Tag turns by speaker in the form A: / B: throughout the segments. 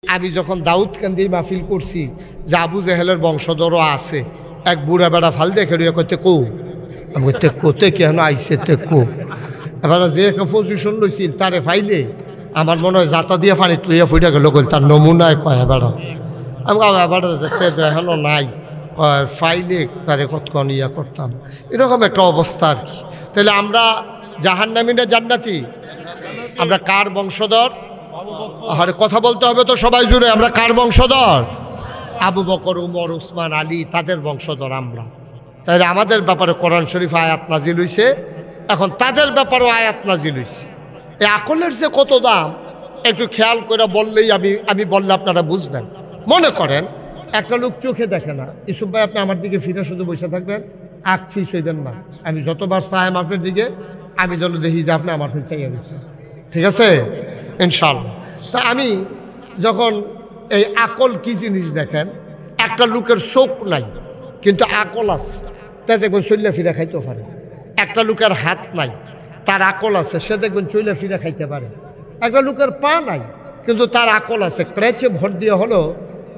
A: আমি যখন দাউদকান্দি মাহফিল করছি যে আবু জেহেলের বংশধরও আছে, এক বুড়া বেড়া ফাল দেখে রইয়া কইতে কো, আমি কইতে কোতে কেন আইসে তে কো। এবার যে একটা পজিশন লইছিল তারে ফাইলে আমার মনে হয় জাতা দিয়ে পানি তুইয়া ফুটে গেল, কইল তার নমুনায় কয় বেড়া। আমি এবার দেখতে দেখানো নাই, ফাইলে তারে কতক্ষণ ইয়া করতাম, এরকম একটা অবস্থা আর কি। তাহলে আমরা জাহান্নামী না জান্নাতি? আমরা কার বংশধর? আরে কথা বলতে হবে তো সবাই জুড়ে, আমরা কার বংশধর? আবু বকর, উমর, উসমান, আলী, তাদের বংশধর আমরা। তাই আমাদের ব্যাপারে কোরআন শরীফ আয়াত নাজিল হইছে, এখন তাদের ব্যাপারেও আয়াত নাজিল হইছে। এই আকলের যে কত দাম একটু খেয়াল করে বললেই আমি বললে আপনারা বুঝবেন। মনে করেন একটা লোক চোখে দেখে না, ইসুফ ভাই আপনি আমার দিকে ফিরে শুধু বসে থাকবেন, আখ ফিস হইবেন না। আমি যতবার চাই আপনার দিকে, আমি যেন দেখি যে আপনি আমার ফিস চাইয়া দিচ্ছেন, ঠিক আছে ইনশাআল্লাহ। তা আমি যখন এই আকল কি জিনিস দেখেন, একটা লোকের চোখ নাই কিন্তু আকল আছে, তাই দেখবেন চল্লা ফিরে খাইতে পারে। একটা লোকের হাত নাই, তার আকল আছে, সে দেখবেন চল্লা ফিরে খাইতে পারে। একটা লোকের পা নাই কিন্তু তার আকল আছে, ক্রেচে ভোট দিয়ে হলো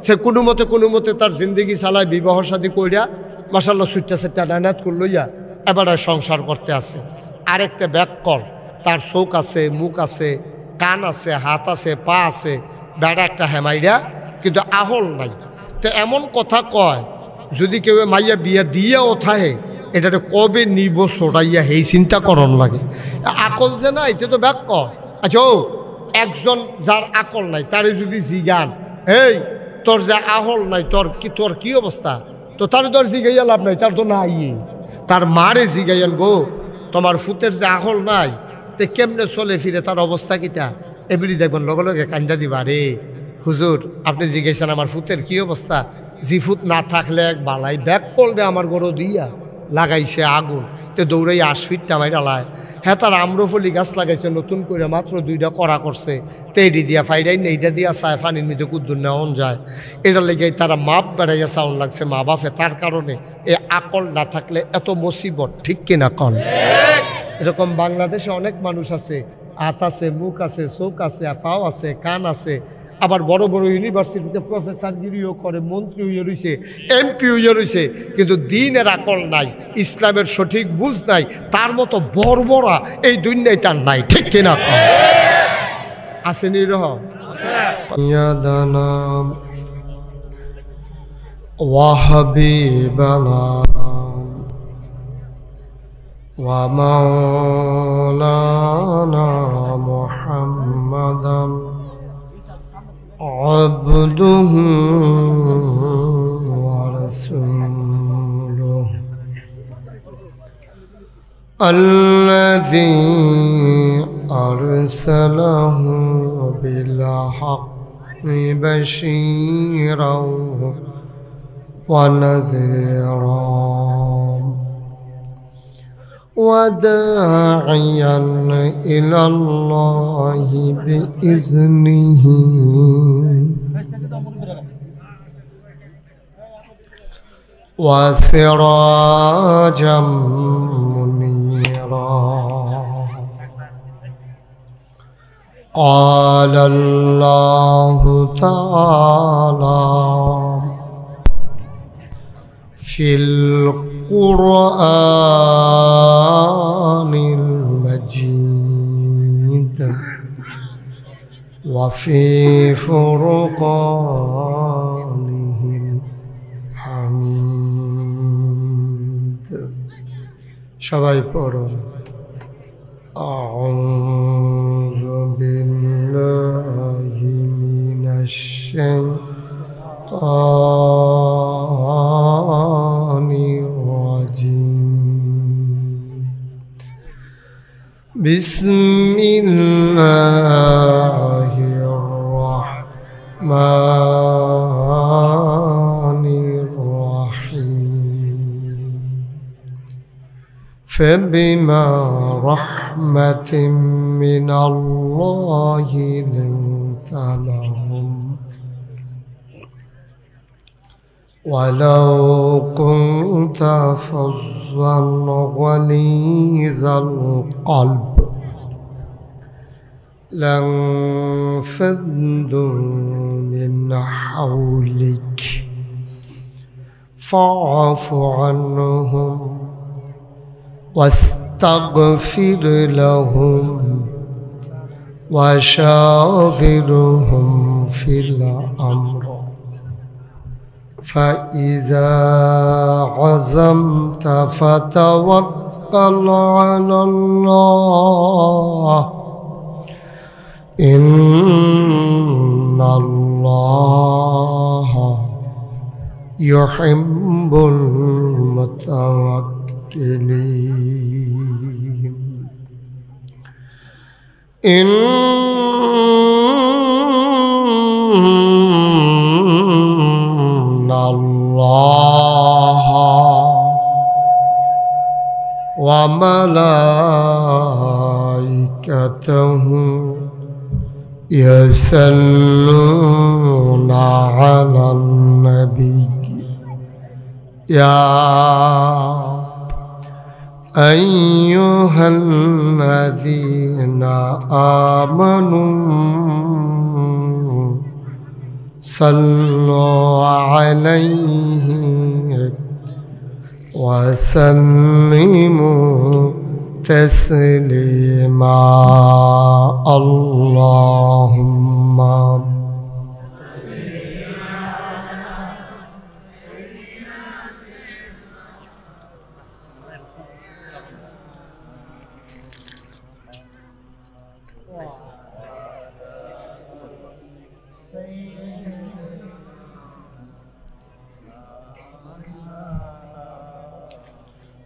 A: সে কোনো মতে তার জিন্দগি চালায়, বিবাহ শাদী কইরা মাশাআল্লাহ সুট্টা সেট্টা ডানাত করলইয়া এবার সংসার করতে আছে। আরেকটা ব্যাককল, তার চোখ আছে, মুখ আছে, কান আছে, হাত আছে, পা আছে, বেড়া একটা হেমাইরা কিন্তু আহল নাই। তো এমন কথা কয়, যদি কেউ মাইয়া বিয়া দিয়েও থাহে এটাতে কবে নিব ছড়াইয়া সেই চিন্তা করণ লাগে। আকল যে নাই এটা তো ব্যাককল। আচ্ছা ও একজন যার আকল নাই তারে যদি জিগান, এই তোর যে আহল নাই তোর কি অবস্থা, তো তার তোর জিগাইয়া লাভ নাই, তার তো নাই। তার মারে জিগাইয়ান গো তোমার ফুতের যে আহল নাই তে কেমনে চলে ফিরে, তার অবস্থা কিটা, এগুলি দেখবেন লগে লগে কান্দা দিবা, রে হুজুর আপনি জিজ্ঞাসেন আমার ফুতের কি অবস্থা, জি ফুত না থাকলে এক বালাই ব্যাক করলে আমার গরো দিয়া লাগাইছে আগুন, তে দৌড়াই 8 ফিট টামাই ডালায়। হ্যাঁ তার আম্রফলি গাছ লাগাইছে নতুন করে, মাত্র 2টা করা করছে, তো এইটি দিয়া ফাইডাই না, এইটা দিয়া চায় পানির মধ্যে কুদ্দুর নেওয়ান যায়। এটা লেগে তারা মাপ বেড়াইয়া সাউন্ড লাগছে মা বাপে, তার কারণে এই আকল না থাকলে এত মুসিবত, ঠিক কিনা কন? এরকম বাংলাদেশে অনেক মানুষ আছে, হাত আছে, মুখ আছে, চোখ আছে, পাও আছে, কান আছে, আবার বড় বড় ইউনিভার্সিটিতে প্রফেসরগিরিও করে, মন্ত্রী হইয়া রয়েছে, এমপি হইয়া রয়েছে, কিন্তু দিনের আকল নাই, ইসলামের সঠিক বুঝ নাই, তার মতো বর্বরা এই দুনিয়ায় তার নাই, ঠিক কিনা কন? আসেনি রহম ওয়াহাবিবানা ومولانا محمدا عبده ورسوله الذي أرسله بالحق بشيرا ونذيرا وداعيا إلى الله بإذنه وسراجا منيرا قال الله تعالى في القرآن المجيد وفي فرقانه الحميد সবাই পড়ুন أعوذ بالله من الشيطان بسم الله الرحمن الرحيم فبما رحمة من الله لنت لهم ولو كنت فظا غليظ القلب لانفضوا من حولك فاعف عنهم واستغفر لهم وشاورهم في الأمر فإذا عزمت فتوكل على الله إن الله يحب المتوكلين إن الله وملائكته يصلون على النبي يا أيها الذين آمنوا صلوا عليه وسلموا تسليما اللهم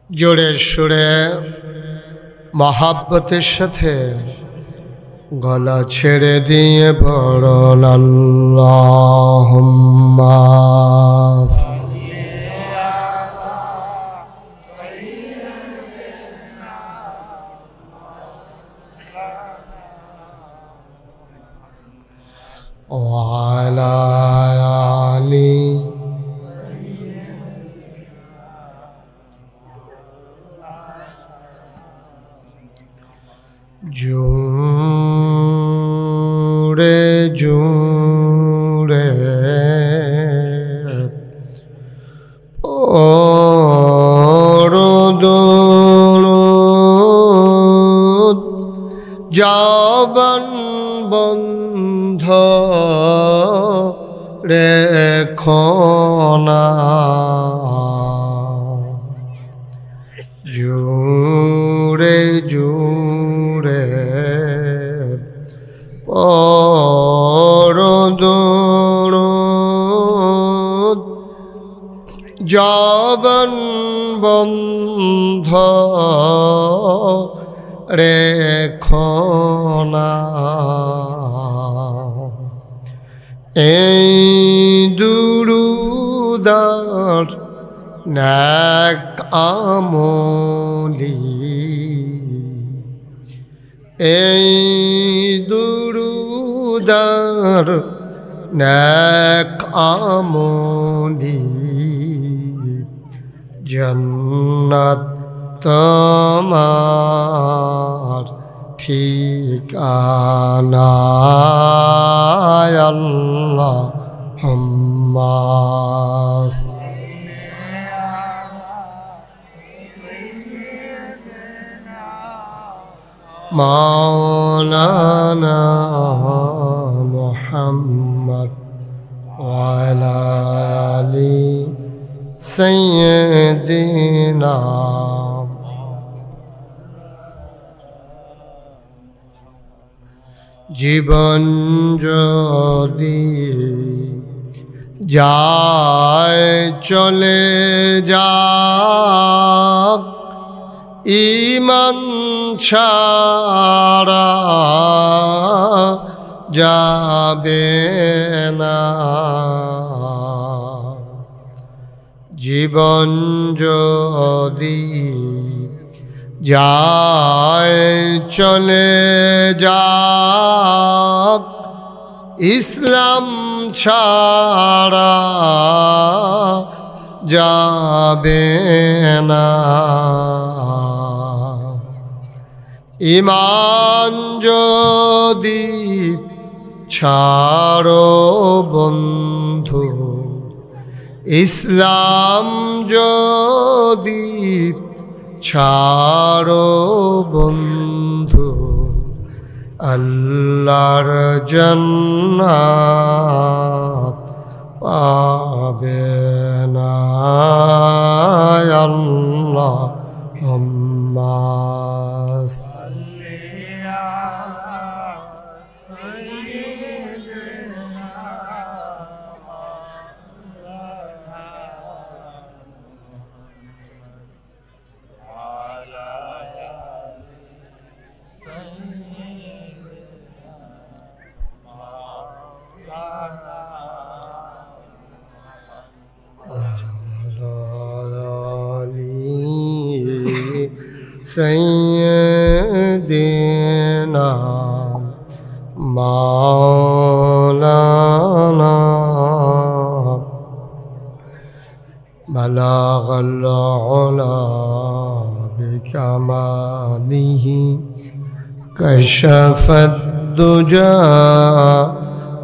A: জোরে সুরে মহাব্বতের সাথে গলা ছেড়ে দিয়ে পড়ুন আল্লাহুম্মা ওয়া আলা আলি জোরে জোরে দরুদ জবান বন্ধ রেখো না জোরে জোরে দরুদ জবান বন্ধ রেখো না এই দুরুদার নেক আমলি এই দুরুদার নেক আমলি জান্নাত তোমার ঠিকানা আল্লাহুম্মা মাওলানা মুহাম্মদ ওয়া আলা আলি সাইয়্যিদিনা জীবন যদি যায় চলে যাক ঈমান ছাড়া যাবে না জীবন যদি যায় চলে যাক ইসলাম ছাড়া যাবে না ইমান যদি ছাড়ো বন্ধু, ইসলাম যদি ছাড়ো বন্ধু, আল্লাহর জান্নাত পাবে না। আল্লাহুম্মা سيدنا مولانا بلغ العلا بكماله كشف الدجى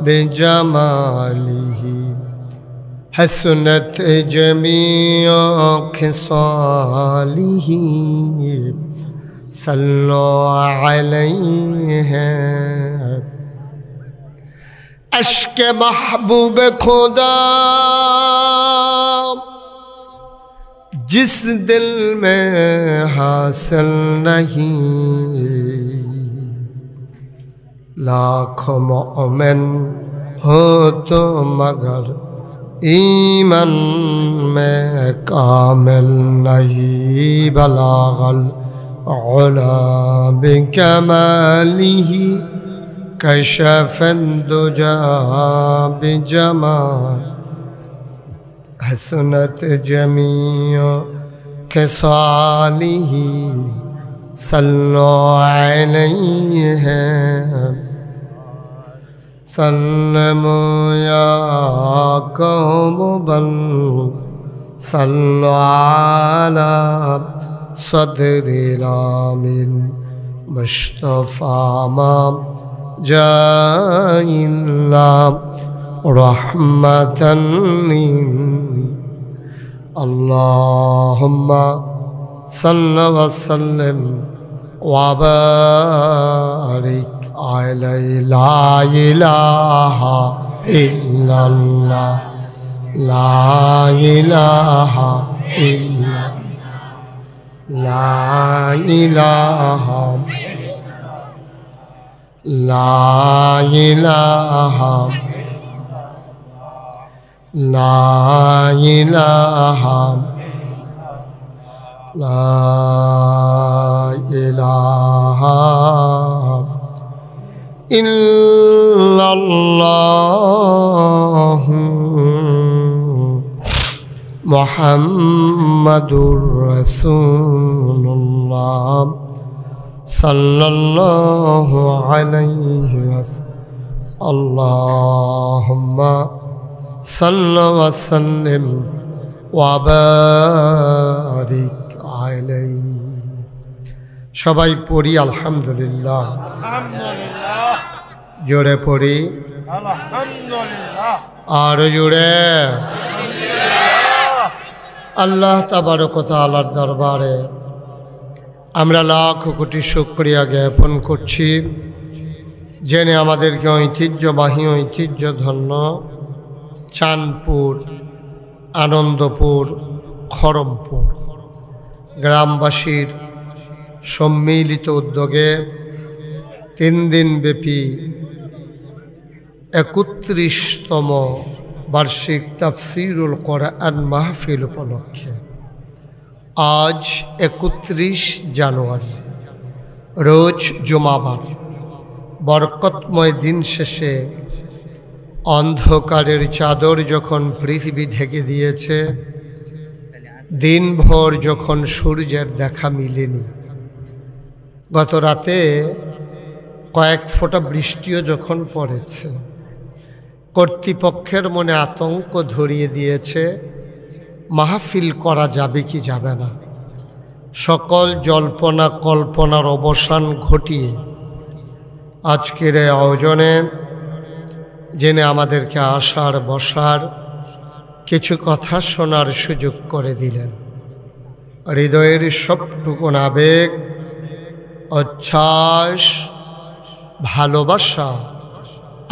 A: بجماله حسنت جميع خصاله صلوا عليه عشق محبوب خدا जिस दिल में हासिल नहीं, लाखों मोमिन हो तो मगर ईमान में कामिल नहीं। बलागल उला बिकमालिही कशफद दुजा बिजमाल हसनत जमीओ खिसालिही सल्लो अलैहि सल्लमु या कौम बल सल्लो अला सदरिल आमिन मुस्तफा मा जाइल्ला रहमतन लिल अल्लाहुम्मा सल्लि व सल्लिम व बारिक अलैहि। ला इलाहा इल्लल्लाह, ला इलाहा इल्लल्लाह, ला इलाहा, ला इलाहा, ला इलाहा, ला इलाहा इल्लल्लाह मुहम्मदुर रसूलुल्लाह सल्लल्लाहु अलैहि वसल्लम। अल्लाहुम्मा सल्लि व सल्लिम व बारिक अलैहि। সবাই পড়ি আলহামদুলিল্লাহ,
B: আলহামদুলিল্লাহ,
A: জোরে পড়ি
B: আলহামদুলিল্লাহ,
A: আর জোরে। আল্লাহ তাবারক ওয়া তাআলার দরবারে আমরা লাখ কোটি শুকরিয়া জ্ঞাপন করছি, জেনে আমাদেরকে ঐতিহ্যবাহী ঐতিহ্যধন্য চাঁদপুর, আনন্দপুর, খড়মপুর গ্রামবাসীর সম্মিলিত উদ্যোগে 3 দিনব্যাপী 31তম বার্ষিক তাফসীরুল কোরআন মাহফিল উপলক্ষে আজ 31 জানুয়ারি রোজ জুমাবার বরকতময় দিন শেষে অন্ধকারের চাদর যখন পৃথিবী ঢেকে দিয়েছে, দিনভর যখন সূর্যের দেখা মিলেনি, গত রাতে কয়েক ফোঁটা বৃষ্টিও যখন পড়েছে, কর্তৃপক্ষের মনে আতঙ্ক ধরিয়ে দিয়েছে মাহফিল করা যাবে কি যাবে না। সকল জল্পনা কল্পনার অবসান ঘটিয়ে আজকের এই আয়োজনে জেনে আমাদেরকে আসার বসার কিছু কথা শোনার সুযোগ করে দিলেন। হৃদয়ের সবটুকুন আবেগ, উচ্ছ্বাস, ভালোবাসা,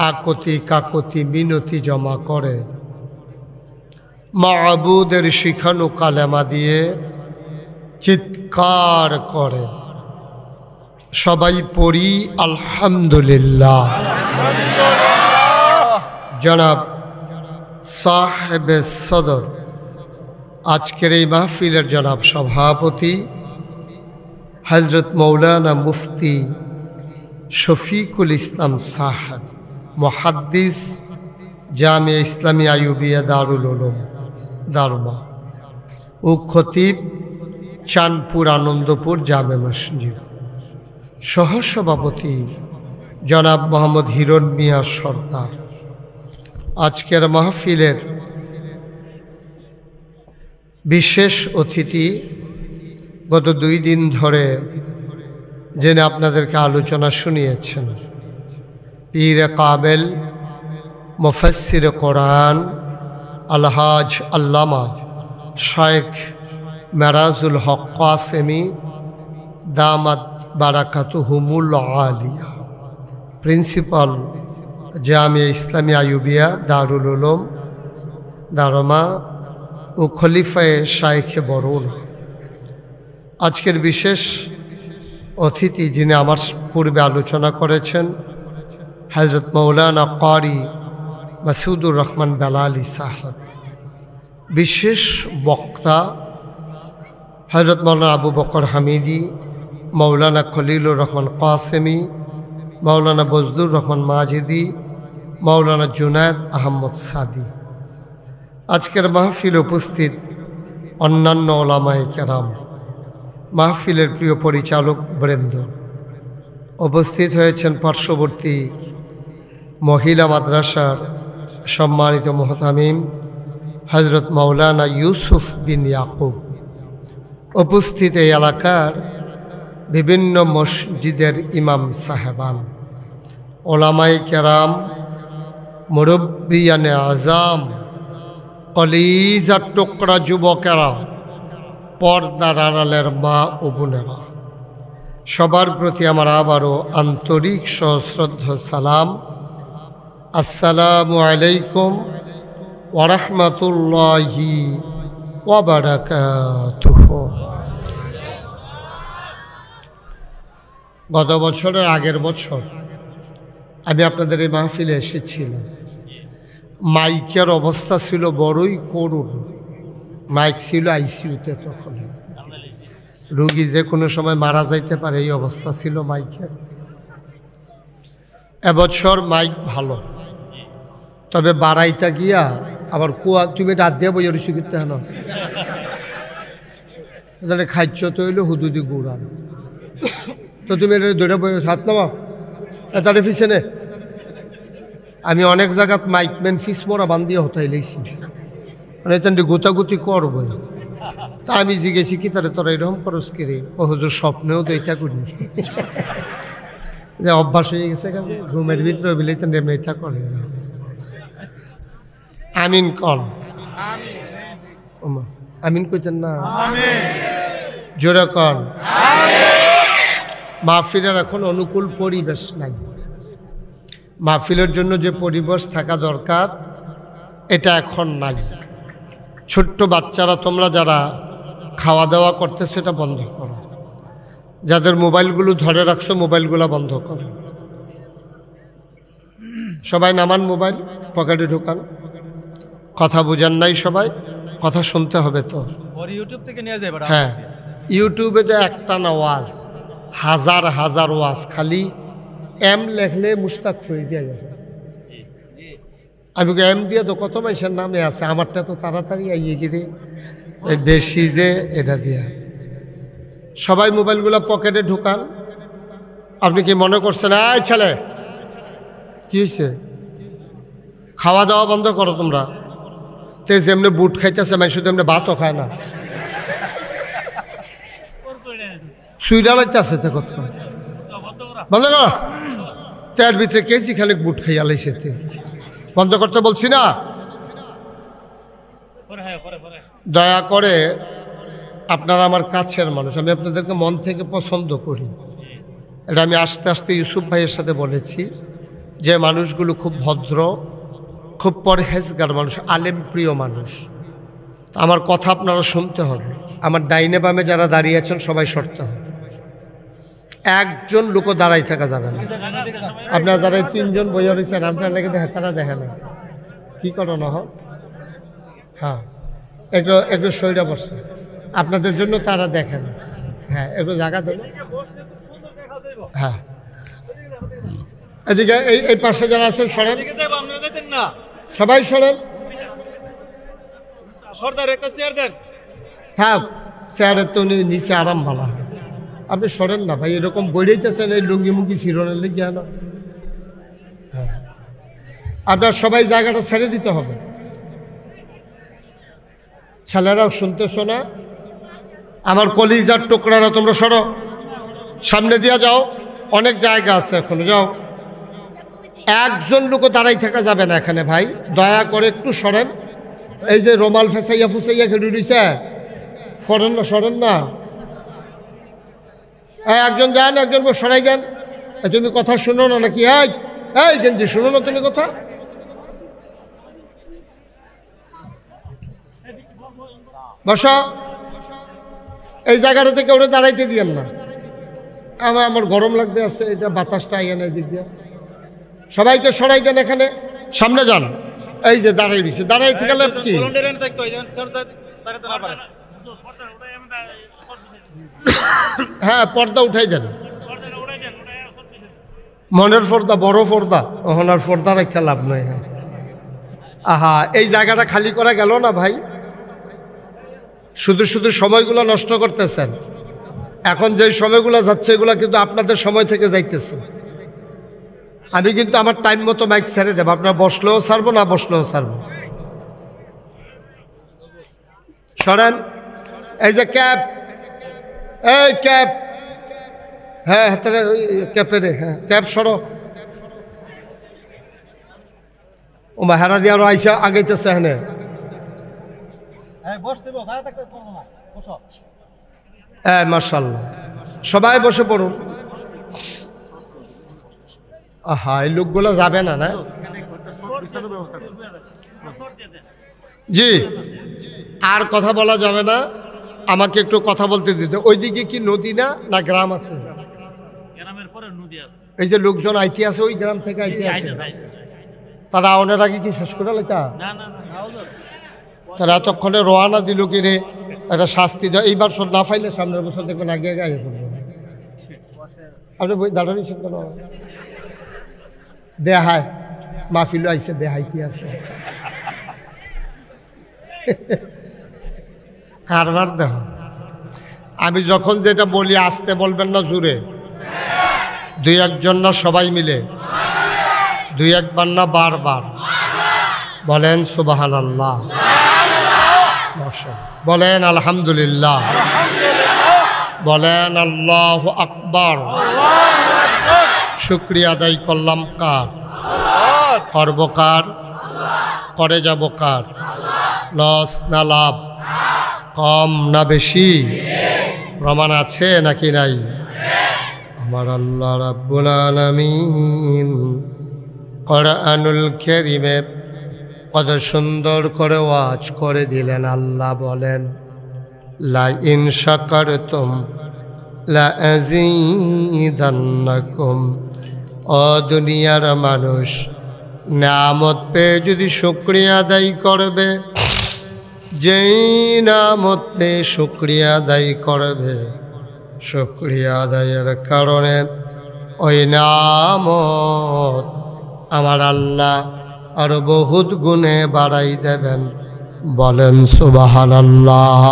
A: আকতি কাকতি মিনতি জমা করে মাবুদের শিখানো কালেমা দিয়ে চিৎকার করে সবাই পড়ি আলহামদুলিল্লাহ। জনাব সাহেবে সদর, আজকের এই মাহফিলের জনাব সভাপতি হজরত মৌলানা মুফতি শফিকুল ইসলাম সাহেব, মুহাদ্দিস, জামিয়া ইসলামী আইয়ুবিয়া দারুল উলুম দারমা ও খতিব চাঁদপুর আনন্দপুর জামে মসজিদ, সহসভাপতি জনাব মোহাম্মদ হিরণ মিয়া সর্দার। আজকের মাহফিলের বিশেষ অতিথি, গত 2 দিন ধরে জেনে আপনাদেরকে আলোচনা শুনিয়েছেন, পীর কাবেল মুফাসসির কোরআন আলহাজ আল্লামা শায়েখ মেরাজুল হক কাসেমি দামাত বারাকাতুহুমুল আলিয়া, প্রিন্সিপাল জামিয়া ইসলামী আইয়ুবিয়া দারুল উলুম দারমা ও খলিফায়ে শায়েখে বরুণা। আজকের বিশেষ অতিথি যিনি আমার পূর্বে আলোচনা করেছেন, হযরত মৌলানা কারি মাসুদুর রহমান বেলালী সাহেব। বিশেষ বক্তা হযরত মৌলানা আবু বকর হামিদি, মৌলানা খলিলুর রহমান কাসেমি, মৌলানা বজলুর রহমান মাজিদি, মৌলানা জুনায়েদ আহমদ সাদি। আজকের মাহফিল উপস্থিত অন্যান্য ওলামায়ে কেরাম, মাহফিলের প্রিয় পরিচালক বৃন্দ, উপস্থিত হয়েছেন পার্শ্ববর্তী মহিলা মাদ্রাসার সম্মানিত মুহতামিম হজরত মৌলানা ইউসুফ বিন ইয়াকুব, উপস্থিত এই এলাকার বিভিন্ন মসজিদের ইমাম সাহেবান, ওলামায়ে কেরাম, মুরব্বিয়ানে আজাম, কলিজার টুকরা যুবকেরা, পর্দার আড়ালের মা ও বোনেরা, সবার প্রতি আমার আবারও আন্তরিক সশ্রদ্ধ সালাম। আসসালামু আলাইকুম ওয়া রাহমাতুল্লাহি ওয়া বারাকাতুহু। গত বছরের আগের বছর আমি আপনাদের এই মাহফিলে এসেছিলাম। মাইকের অবস্থা ছিল বড়ই করুণ। মাইক ছিল আইসিইউতে, তখন রোগী যে কোনো সময় মারা যাইতে পারে, এই অবস্থা ছিল মাইকের। এবছর মাইক ভালো, তবে বাড়াইতা গিয়া আবার কুয়া তুমি রাত দিয়ে বই রুচি করতে হেন তাহলে খাইছ তো হইলো হুদুদি গুড়ান, তো তুমি এটা দৌড়ে বই হাত নামা তাদের পিছনে। আমি অনেক জায়গাত মাইকম্যান ফিস মোড়া বান্ধিয়ে হতাই লেছি, মানে তেমনি গোতাগুতি করবো। তা আমি জিজ্ঞেসি কি তারা তোরা এরকম করস কে রে? ও হুজুর স্বপ্নেও তো এটা করি যে অভ্যাস হয়ে গেছে, কাজে রুমের ভিতরে বিলে তেমনি এটা করে। আমিন কন, আমিন কইতেন না, জোরে কন। মাহফিলের এখন অনুকূল পরিবেশ নাই। মাহফিলের জন্য যে পরিবেশ থাকা দরকার এটা এখন নাই। ছোট্ট বাচ্চারা, তোমরা যারা খাওয়া দাওয়া করতে সেটা বন্ধ করো। যাদের মোবাইলগুলো ধরে রাখছো মোবাইলগুলো বন্ধ করো। সবাই নামান, মোবাইল পকেটে ঢোকান। কথা বুঝান নাই সবাই, কথা শুনতে হবে তো।
B: ইউটিউব থেকে নিয়ে যাবে।
A: হ্যাঁ, ইউটিউবে তো একটা না ওয়াজ, হাজার হাজার ওয়াজ, খালি এম লেখলে মুস্তাক হয়ে যায়। আমি এম দিয়ে তো কত মানুষের নামে আছে, আমারটা তো তাড়াতাড়ি আইয়ে গিয়ে বেশি যে এটা দিয়া। সবাই মোবাইলগুলো পকেটে ঢুকান। আপনি কি মনে করছেন এই ছেলে কি হয়েছে? খাওয়া দাওয়া বন্ধ করো তোমরা। তে যেমনি বুট খাইতেছে মানুষ তেমনি ভাতও খায় না। সুইডালাইতে আছে তো কত বন্ধ কর তার ভিতরে কেজি খানিক বুট খাইয়া লাইছে বন্ধ করতে বলছি না। দয়া করে আপনারা আমার কাছের মানুষ, আমি আপনাদেরকে মন থেকে পছন্দ করি। এটা আমি আস্তে আস্তে ইউসুফ ভাইয়ের সাথে বলেছি যে মানুষগুলো খুব ভদ্র, খুব পরহেজগার মানুষ, আলেম প্রিয় মানুষ। আমার কথা আপনারা শুনতে হবে। আমার ডাইনে বামে যারা দাঁড়িয়ে আছেন সবাই সরতে হবে, একজন লোকও দাঁড়াই থাকা যাবে না। আপনারা যারা তিনজন বইয়া রয়েছেন আপনার লেগে দেখে তারা দেখে না কি করো না হোক। হ্যাঁ একটু একটু শরীরে বসে আপনাদের জন্য তারা দেখে না। হ্যাঁ একটু জায়গা দেব। হ্যাঁ এদিকে এই পাশে যারা আছেন সরেন, সবাই সরেন। থাক চেয়ারের তো নিচে আরাম ভালো, আপনি সরেন না ভাই। এরকম বইড়াইতেছেন এই লুঙ্গি মুঙ্গি চিরনের লেগে না। হ্যাঁ আপনার সবাই জায়গাটা ছেড়ে দিতে হবে। ছেলেরাও শুনতেছ না? আমার কলিজার টুকরারা তোমরা সরো, সামনে দিয়া যাও, অনেক জায়গা আছে এখনো, যাও। একজন লোকও দাঁড়াই থাকা যাবে না এখানে ভাই, দয়া করে একটু সরেন। এই যে রোমাল ফেসাইয়া ফুসাইয়া খেটে দিছে, সরেন না সরেন না। একজন যান, একজন সরাই যান। তুমি কথা শুনো না নাকি? এই গেঞ্জি শুনো না তুমি কথা? বসো, এই জায়গাটা থেকে ওরা দাঁড়াইতে দিয়েন না। আমার গরম লাগতে আছে, এটা বাতাসটা আইয়া নাই দিক দিয়ে। সবাইকে সরাই দেন, এখানে সামনে যান। এই যে দাঁড়াই দিছে, দাঁড়াই থেকে কি? হ্যাঁ পর্দা উঠাই দেন, মনের পর্দা, বড় পর্দা। ওহনার পর্দা রেখা লাভ নয়। আহা এই জায়গাটা খালি করা গেল না ভাই, শুধু শুধু সময়গুলো নষ্ট করতেছেন। এখন যে সময়গুলো যাচ্ছে এগুলো কিন্তু আপনাদের সময় থেকে যাইতেছে। আমি কিন্তু আমার টাইম মতো মাইক ছেড়ে দেবো, আপনারা বসলেও ছাড়বো, না বসলেও ছাড়বো। সরেন। এই যে ক্যাপ, এই ক্যাপ, হ্যাঁ ক্যাপে রে, হ্যাঁ ক্যাপ সরো। ও হেরা দিয়ে আরো আইসা আগাইতেছে। হ্যাঁ মাশাআল্লাহ, সবাই বসে পড়ুন। আহা এই লোকগুলো যাবে না, না জি আর কথা বলা যাবে না, আমাকে একটু কথা বলতে দিতে। ওইদিকে কি নদী না না গ্রাম আছে? এই যে লোকজন আইতে আছে ওই গ্রাম থেকে আইতে আছে, তারা অনেক আগে কি শেষ করে লেখা? তারা এতক্ষণে রোয়ানা দিল কি রে, একটা শাস্তি দেয়। এইবার সব না ফাইলে সামনের বছর দেখবেন আগে আগে আগে করবো। আপনি বই দাঁড়ানি শুনতে না দেহায় মাহফিলও আইসে, দেহাইতে আছে কারবার দেহ। আমি যখন যেটা বলি আসতে বলবেন না, জুড়ে দুই একজন না সবাই মিলে, দুই একবার না বারবার বলেন সুবহানাল্লাহ, বলেন আলহামদুলিল্লাহ, বলেন আল্লাহু আকবার। শুকরিয়া আদায় করলাম কার? করব কার? করে যাব কার? লস না লাভ? কম না বেশি? প্রমাণ আছে নাকি নাই? আমার আল্লাহ রাব্বুল আলামিন কোরআনুল কারীমে কত সুন্দর করে ওয়াজ করে দিলেন। আল্লাহ বলেন লা ইন শাকারতুম লা আযীদান্নাকুম। ও দুনিয়ার মানুষ, নিয়ামত পেয়ে যদি শুকরিয়া আদায় করবে, যেই নিয়ামত পেয়ে শুকরিয়া আদায় করবে, শুকরিয়া আদায়ের কারণে ওই নিয়ামত আমার আল্লাহ আরো বহুত গুণে বাড়াই দেবেন। বলেন সুবহানাল্লাহ।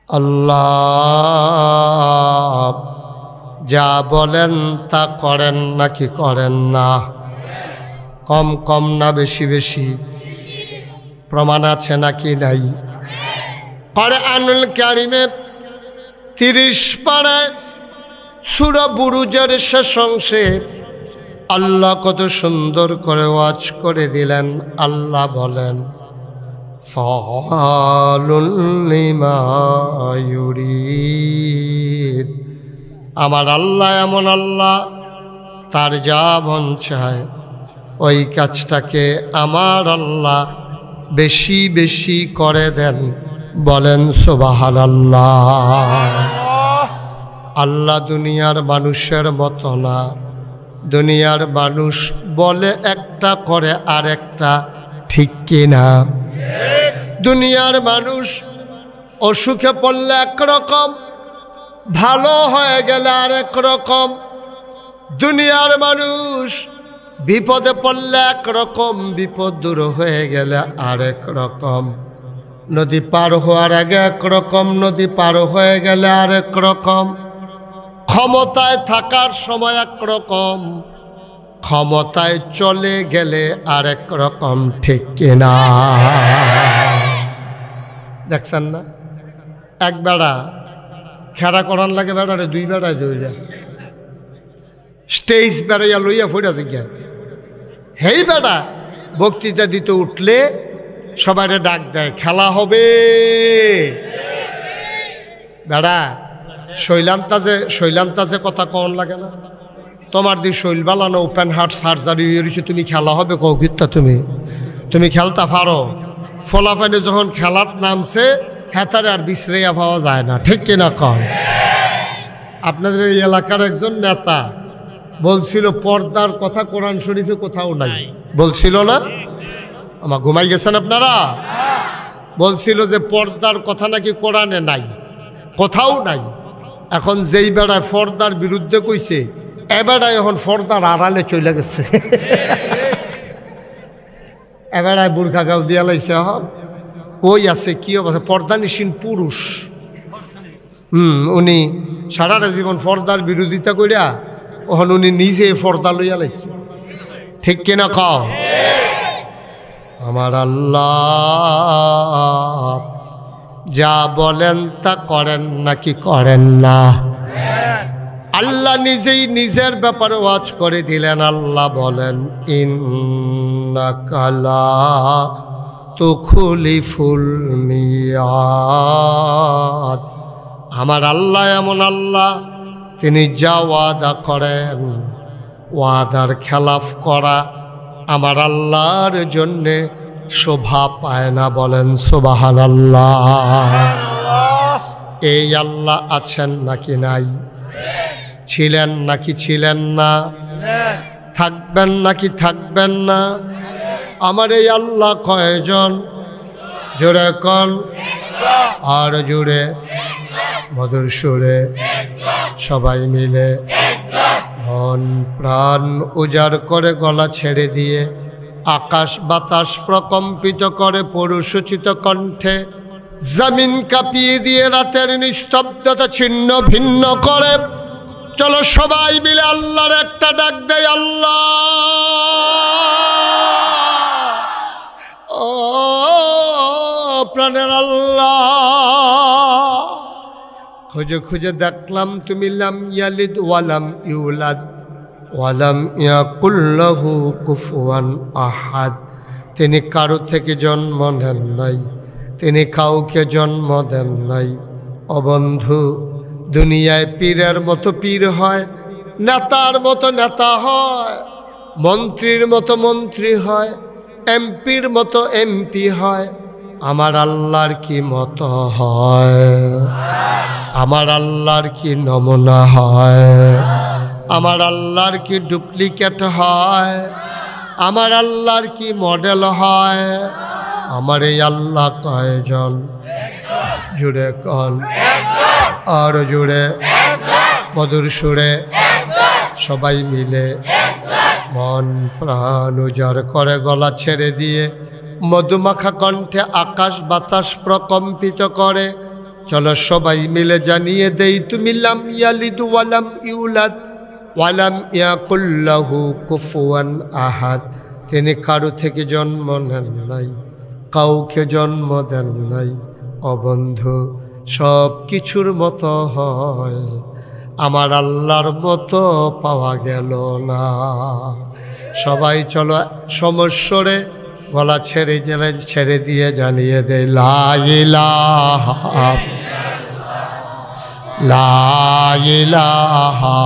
A: আল্লাহ যা বলেন তা করেন নাকি করেন না? কম কম না বেশি বেশি? প্রমাণ আছে নাকি নাই? কোরআনুল কারীমে 30 পারায় সূরা বুরুজের শেষ অংশে আল্লাহ কত সুন্দর করে ওয়াজ করে দিলেন। আল্লাহ বলেন ফাআলুল লিমা ইউরিদ। আমার আল্লাহ এমন আল্লাহ, তার যা মন চায় ওই কাজটাকে আমার আল্লাহ বেশি বেশি করে দেন। বলেন সুবহানাল্লাহ। আল্লাহ দুনিয়ার মানুষের মতো না। দুনিয়ার মানুষ বলে একটা করে আরেকটা, ঠিক কিনা? দুনিয়ার মানুষ অসুখে পড়লে একরকম, ভালো হয়ে গেলে আরেক রকম। দুনিয়ার মানুষ বিপদে পড়লে একরকম, বিপদ দূর হয়ে গেলে আরেক রকম। নদী পার হওয়ার আগে একরকম, নদী পার হয়ে গেলে আরেক রকম। ক্ষমতায় থাকার সময় একরকম, ক্ষমতায় চলে গেলে আরেক রকম, ঠিক কিনা? দেখছেন না? এক বেড়া খেরা করার লাগে, বেড়ারে 2 বেড়ায় ধরে স্টেজ বেড়াইয়া লইয়া ফুটা জিজ্ঞা। হেই বেড়া বক্তৃতা দিতে উঠলে সবাই ডাক দেয়, খেলা হবে। বেড়া শৈলান্তাজে কথা কন লাগে না? তোমার দি শৈল বালানো ওপেন হার্ট সার্জারি হয়ে রয়েছে, তুমি খেলা হবে কৌকিতা? তুমি খেলতা পারো? ফলাফানে যখন খেলাত নামছে হেতারে আর বিশ্রেয়া পাওয়া যায় না, ঠিক কিনা কন? আপনাদের এই এলাকার একজন নেতা বলছিল পর্দার কথা কোরআন শরীফে কোথাও নাই, বলছিল না? আমার ঘুমাই গেছেন আপনারা? বলছিল যে পর্দার কথা নাকি কোরআনে নাই, কোথাও নাই। এখন যেই বেড়ায় পর্দার বিরুদ্ধে কইছে, এ বেড়ায় এখন পর্দার আড়ালে চলে গেছে। এ বেড়ায় বুরখা গাও দিয়া লাইছে। এখন কই আছে, কি অবস্থা? পর্দানিসীন পুরুষ। উনি সারাটা জীবন পর্দার বিরোধিতা করিয়া ওখান উনি নিজে পর্দা লইয়া লাইছে, ঠিক কিনা কও? আমার আল্লাহ যা বলেন তা করেন নাকি করেন না? আল্লাহ নিজেই নিজের ব্যাপারে ওয়াজ করে দিলেন। আল্লাহ বলেন ইন্নাকা লা তুখলিফুল মিয়াদ। আমার আল্লাহ এমন আল্লাহ, তিনি যা ওয়াদা করেন, ওয়াদার খেলাফ করা আমার আল্লাহর জন্যে শোভা পায় না। বলেন সুবহানাল্লাহ। এই আল্লাহ আছেন নাকি নাই? ছিলেন নাকি ছিলেন না? থাকবেন নাকি থাকবেন না? আমার এই আল্লাহ কয়জন? জোরে কন, আর জোরে মধুর সুরে সবাই মিলে মন প্রাণ উজাড় করে গলা ছেড়ে দিয়ে আকাশ বাতাস প্রকম্পিত করে পরুষোচিত কণ্ঠে জমিন কাঁপিয়ে দিয়ে রাতের নিস্তব্ধতা ছিন্ন ভিন্ন করে চলো সবাই মিলে আল্লাহর একটা ডাক দেয়, আল্লাহ। ও প্রাণের আল্লাহ, খুঁজে খুঁজে দেখলাম তুমি লাম ইয়ালিদ ওয়ালাম ইউলাদ ওয়ালাম ইয়াকুল লাহু কুফুয়ান আহাদ। তিনি কারো থেকে জন্ম নেন নাই, তিনি কাউকে জন্ম দেন নাই। ও বন্ধু, দুনিয়ায় পীরের মতো পীর হয়, নেতার মতো নেতা হয়, মন্ত্রীর মতো মন্ত্রী হয়, এমপির মতো এমপি হয়। আমার আল্লাহর কি মতো হয়? আমার আল্লাহর কি নমুনা হয়? আমার আল্লাহর কি ডুপ্লিকেট হয়? আমার আল্লাহর কি মডেল হয়? আমার এই আল্লাহ কয়জন? জুড়ে কন, আর জুড়ে মধুর সুরে সবাই মিলে মন প্রাণ উজাড় করে গলা ছেড়ে দিয়ে মধুমাখা কণ্ঠে আকাশ বাতাস প্রকম্পিত করে চলো সবাই মিলে জানিয়ে দেই, তুমি লাম ইয়ালিদ ওয়ালাম ইউলাদ ওয়ালাম ইয়াকুল লাহু কুফুয়ান আহাদ। তিনি কারো থেকে জন্ম নেন নাই, কাউকে জন্ম দেন নাই, ও বন্ধু সব কিছুর মতো হয়, আমার আল্লাহর মতো পাওয়া গেল না। সবাই চলো সমস্বরে গলা ছেড়ে দিয়ে জানিয়ে দে লা ইলাহা লা ইলাহা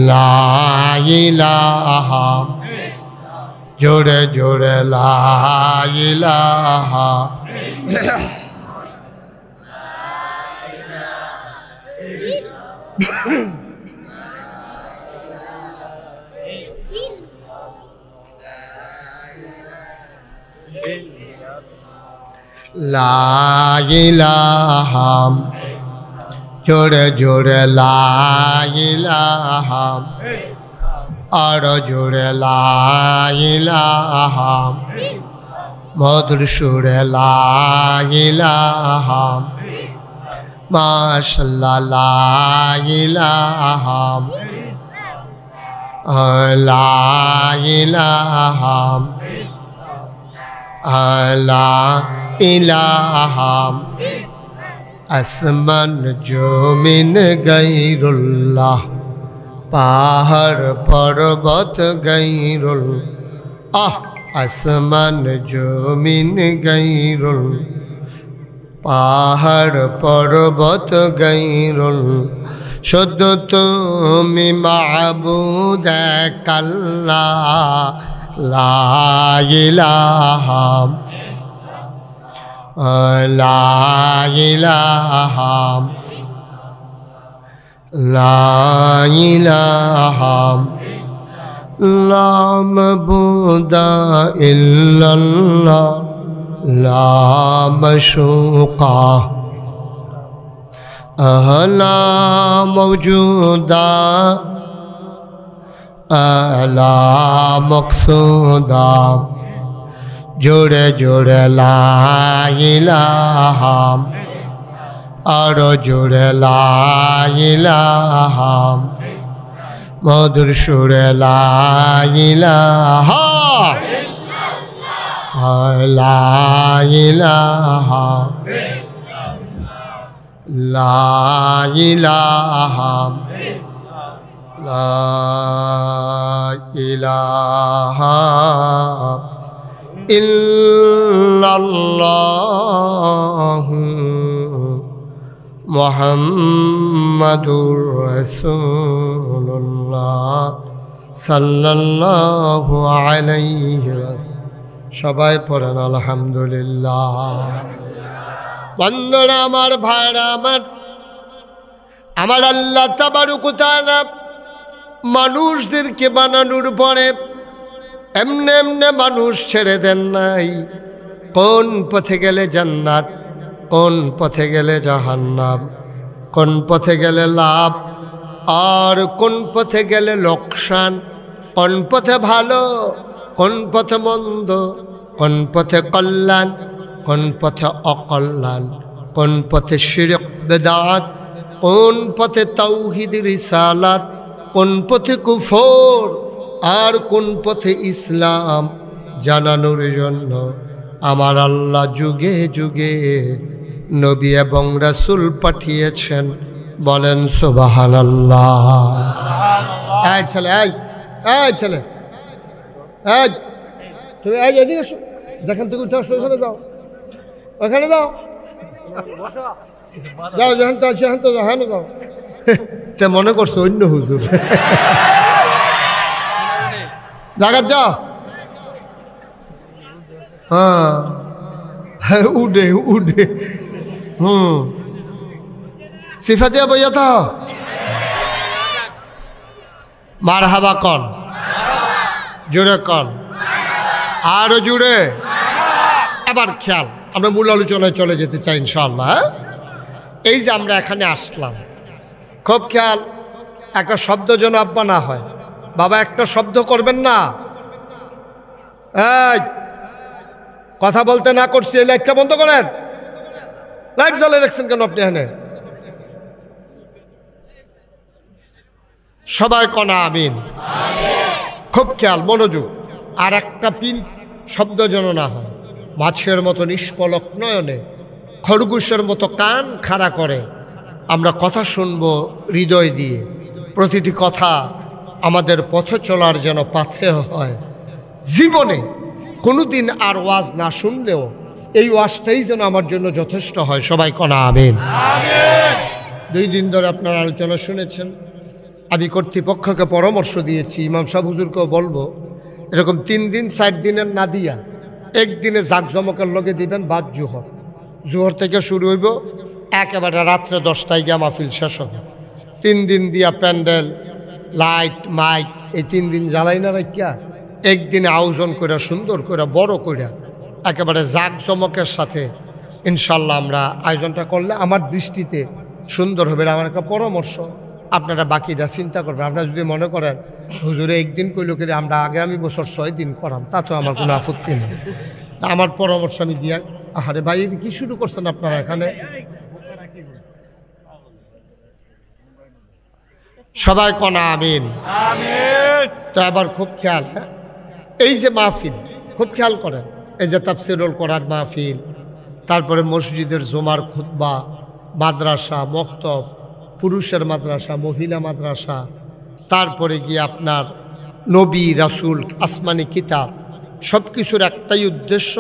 A: লা ইলাহা, জোরে জোরে লা ইলাহা। লা ইলাহা, জোরে জোরে লা ইলাহা, আর জোরে লা ইলাহা, মধুর সুরে লা ইলাহা, মাশাআল্লাহ লা ইলাহা লা ইলাহা লা ইলাহা, আসমান জমিন গায়রুল্লাহ, পাহাড় পর্বত গায়রুল, আসমান জমিন গায়রুল, পাহাড় পর্বত গায়রুল, শুধু তুমি মাবুদ এক আল্লাহ, লা ইলাহা লা ইলাহা লা ইলাহা লা মাবুদা ইল্লাল্লাহ, লা মাশুকা লা মওজুদা লা মকসুদা, জোরে জোরে লা ইলাহা, আর জোরে লা ইলাহা, মধুর সুরে লা ইলাহা লা ইলাহা লা ইলাহা লা ইলাহা ইল্লাল্লাহু মুহাম্মাদুর রাসূলুল্লাহ সাল্লাল্লাহু আলাইহি ওয়াসাল্লাম। সবাই পড়েন আলহামদুলিল্লাহ। বন্ধুরা আমার, ভাইরা আমার আল্লাহ তাবারক ওয়া তাআলা মানুষদেরকে বানানোর পরে এমনে এমনে মানুষ ছেড়ে দেন নাই। কোন পথে গেলে জান্নাত, কোন পথে গেলে জাহান্নাম, কোন পথে গেলে লাভ আর কোন পথে গেলে লোকসান, কোন পথে ভালো কোন পথে মন্দ, কোন পথে কল্যাণ কোন পথে অকল্যাণ, কোন পথে শিরক বিদআত, কোন পথে তাওহীদ রিসালাত, কোন পথে কুফর আর কোন পথে ইসলাম জানানোর জন্য আমার আল্লাহ যুগে যুগে নবী এবং রাসূল পাঠিয়েছেন। বলেন সুবহানাল্লাহ। এই ছেলে, এই ছেলে, এই তুমি এই এদিকে এসো, যেখান থেকে উঠে আসো ওখানে দাও, ওখানে দাও, যাও যেখান তো সেখান তো হ্যাঁ দাও। তে মনে করছো অন্য হুজুর, জাগাত যাও। হ্যাঁ উঠে উঠে সিফাতিয়া বইয়া থা মারহাবা কন, জোরে কন, আরো জুড়ে। এবার খেয়াল, আমরা মূল আলোচনায় চলে যেতে চাই ইনশাআল্লাহ। এই যে আমরা এখানে আসলাম, খুব খেয়াল, একটা শব্দ যেন আব্বা না হয়। বাবা একটা শব্দ করবেন না, এই কথা বলতে না করছি, এই লাইটটা বন্ধ করেন। লাইট জ্বালিয়ে রাখছেন কেন আপনি এখানে? সবাই কনা আমিন। খুব খেয়াল, মনোযোগ। আর একটা পিন শব্দ যেন না হয়। মাছের মতো নিষ্পলক নয়নে, খরগোশের মতো কান খাড়া করে আমরা কথা শুনব হৃদয় দিয়ে। প্রতিটি কথা আমাদের পথে চলার যেন পাথেয় হয়। জীবনে কোনোদিন আর ওয়াজ না শুনলেও এই ওয়াজটাই যেন আমার জন্য যথেষ্ট হয়। সবাই কনা আমিন। 2 দিন ধরে আপনারা আলোচনা শুনেছেন। আমি কর্তৃপক্ষকে পরামর্শ দিয়েছি, ইমাম সাহেব হুজুরকেও বলবো, এরকম 3 দিন 4 দিনের না দিয়া একদিনে জাঁকজমকের লগে দিবেন। বাদ জোহর থেকে শুরু হইব, একেবারে রাত্রে 10টায় গিয়া মাহফিল শেষ হবে। 3 দিন দিয়া প্যান্ডেল, লাইট, মাইক এই 3 দিন জ্বালাই না রাখিয়া একদিনে আয়োজন করে সুন্দর করে বড় করে একেবারে জাঁকজমকের সাথে ইনশাল্লাহ আমরা আয়োজনটা করলে আমার দৃষ্টিতে সুন্দর হবে। আমার একটা পরামর্শ, আপনারা বাকিটা চিন্তা করবেন। আপনারা যদি মনে করেন হুজুরে একদিন কইল করে আমরা আগামী বছর 6 দিন করাম, তাতেও আমার কোনো আপত্তি নেই। আমার পরামর্শ আমি দিয়া, আহারে ভাই কি শুরু করছেন আপনারা এখানে? সবাই কনা আমিন। তো এবার খুব খেয়াল, হ্যাঁ, এই যে মাহফিল খুব খেয়াল করেন। এই যে তাফসীরুল কোরআন মাহফিল, তারপরে মসজিদের জুমার খুতবা, মাদ্রাসা, মক্তব, পুরুষের মাদ্রাসা, মহিলা মাদ্রাসা, তারপরে গিয়ে আপনার নবী রাসূল, আসমানি কিতাব, সব কিছুর একটাই উদ্দেশ্য,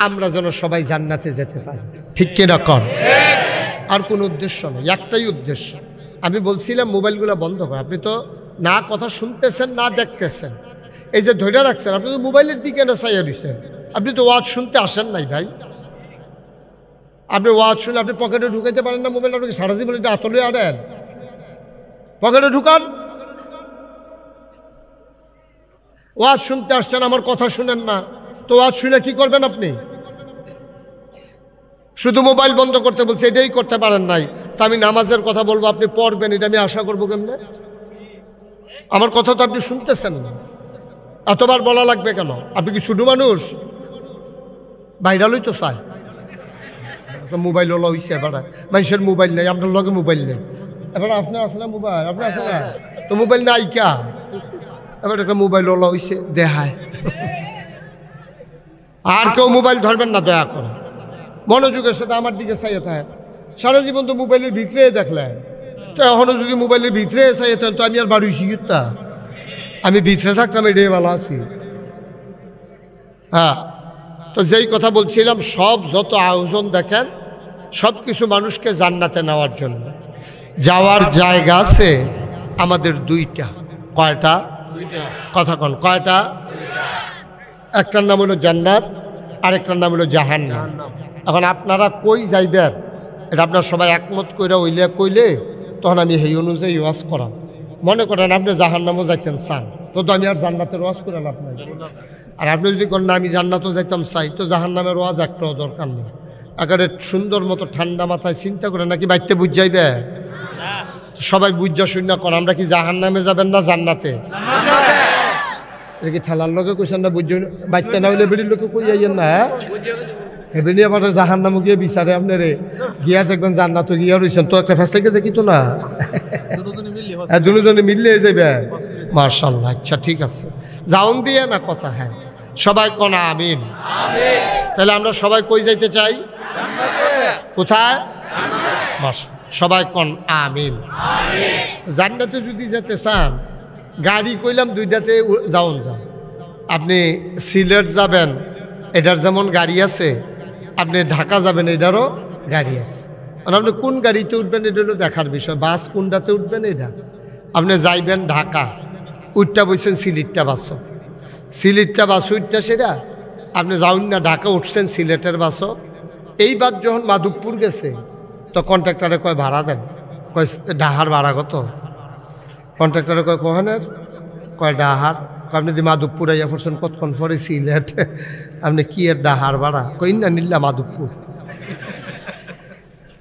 A: আমরা যেন সবাই জান্নাতে যেতে পারি। ঠিক কিনা কর? আর কোনো উদ্দেশ্য নেই, একটাই উদ্দেশ্য। আমি বলছিলাম মোবাইলগুলো বন্ধ কর। আপনি তো না কথা শুনতেছেন না দেখতেছেন, এই যে ধৈর্য রাখছেন, আপনি তো মোবাইলের দিকে না চাইয়া দিচ্ছেন। আপনি তো ওয়াজ শুনতে আসেন নাই ভাই। আপনি ওয়াজ শুনে আপনি পকেটে ঢুকাইতে পারেন না মোবাইল? আপনাকে সারা জীবন এটা আতলে আনেন, পকেটে ঢুকান। ওয়াজ শুনতে আসছেন, আমার কথা শুনেন না, তো ওয়াজ শুনে কি করবেন আপনি? শুধু মোবাইল বন্ধ করতে বলছে, এটাই করতে পারেন নাই। তা আমি নামাজের কথা বলবো, আপনি পড়বেন, এটা আমি আশা করবো কেমনে? আমার কথা তো আপনি শুনতেছেন না, এতবার বলা লাগবে কেন? আপনি কি ছোট মানুষ? ভাইরালই তো চায়, মোবাইল ওলা হইছে এবার মানুষের মোবাইল নেই, আপনার লগে মোবাইল নেই। এবার আপনার আছে না মোবাইল? আপনার আছে না? তো মোবাইল নাই কা? এবার একটা মোবাইল ওলা হইছে দেখায়। আর কেউ মোবাইল ধরবেন না দয়া করে, মনোযোগের সাথে আমার দিকে চাইয়ে থাকে। সারা জীবন তো মোবাইলের ভিতরে দেখলেন, তো এখনো যদি মোবাইলের ভিতরে চাইয়ে থাকেন তো আমি আর বাড়ি শিখতা, আমি ভিতরে থাকতাম, এটাই ভালো আছি। হ্যাঁ, তো যেই কথা বলছিলাম, সব যত আয়োজন দেখেন সব কিছু মানুষকে জান্নাতে নেওয়ার জন্য। যাওয়ার জায়গা আছে আমাদের 2টা। কয়টা? কথা কন, কয়টা? একটার নাম হলো জান্নাত, আরেকটার নাম হলো জাহান্নাম। এখন আপনারা কই যাইবেন এটা আপনার সবাই একমত কইরা হইলে কইলে তখন আমি সেই অনুযায়ী ওয়াজ করাম। মনে করেন আপনি জাহান্নামও যাইতেন চান, তো আমি আর জান্নাতের ওয়াজ করে লাভ নাই। আর আপনি যদি করেন না আমি জান্নাতও যাইতাম চাই, তো জাহান্নামের ওয়াজ একটাও দরকার নেই। একেবারে সুন্দর মতো ঠান্ডা মাথায় চিন্তা করে নাকি বাইতে বুঝ যাইবে, সবাই বুঝা শূন্য কর। আমরা কি জাহান্নামে যাবেন না জান্নাতে? এটা কি ঠেলার লোকে কইছেন না? বুঝ বাইতে না হইলে বেড়ির লোকে কই যাইয়েন না। এমনি আবার জাহান্নামে গিয়ে বিচারে আপনারে গিয়া দেখবেন জান্নাতও গিয়া রয়েছেন, তো একটা ফেস থেকে দেখি তো না, দুজনে মিললে যাবে। মাশাআল্লাহ, আচ্ছা ঠিক আছে, যাওন দিয়ে না কথা। হ্যাঁ, সবাই কনা আমিন। তাহলে আমরা সবাই কই যাইতে চাই? কোথায়? সবাই কন আমিন। জান্নাতে যদি যেতে চান, গাড়ি কইলাম 2টাতে যাওন যান। আপনি সিলেট যাবেন, এটার যেমন গাড়ি আছে, আপনি ঢাকা যাবেন, এটারও গাড়ি আছে। আর আপনি কোন গাড়িতে উঠবেন এটা হলো দেখার বিষয়। বাস কোনটাতে উঠবেন এটা, আপনি যাইবেন ঢাকা, উঠটা বসছেন সিলেটটা বাসও, সিলেটটা বাস উঠটা সেটা আপনি যাউন না, ঢাকা উঠছেন সিলেটের বাসও। এইবার যখন মাধবপুর গেছে, তো কন্ট্রাক্টরে কয় ভাড়া দেন, কয় ডাহার ভাড়া কত? কন্ট্রাক্টরে কয় কোহানের? কয় ডাহার। আপনি যদি মাধবপুর আইয়া পড়ছেন কতক্ষণ পরে সিলেট, আপনি কি এর ডাহার ভাড়া? কই ইন্না নিল্লা মাধবপুর,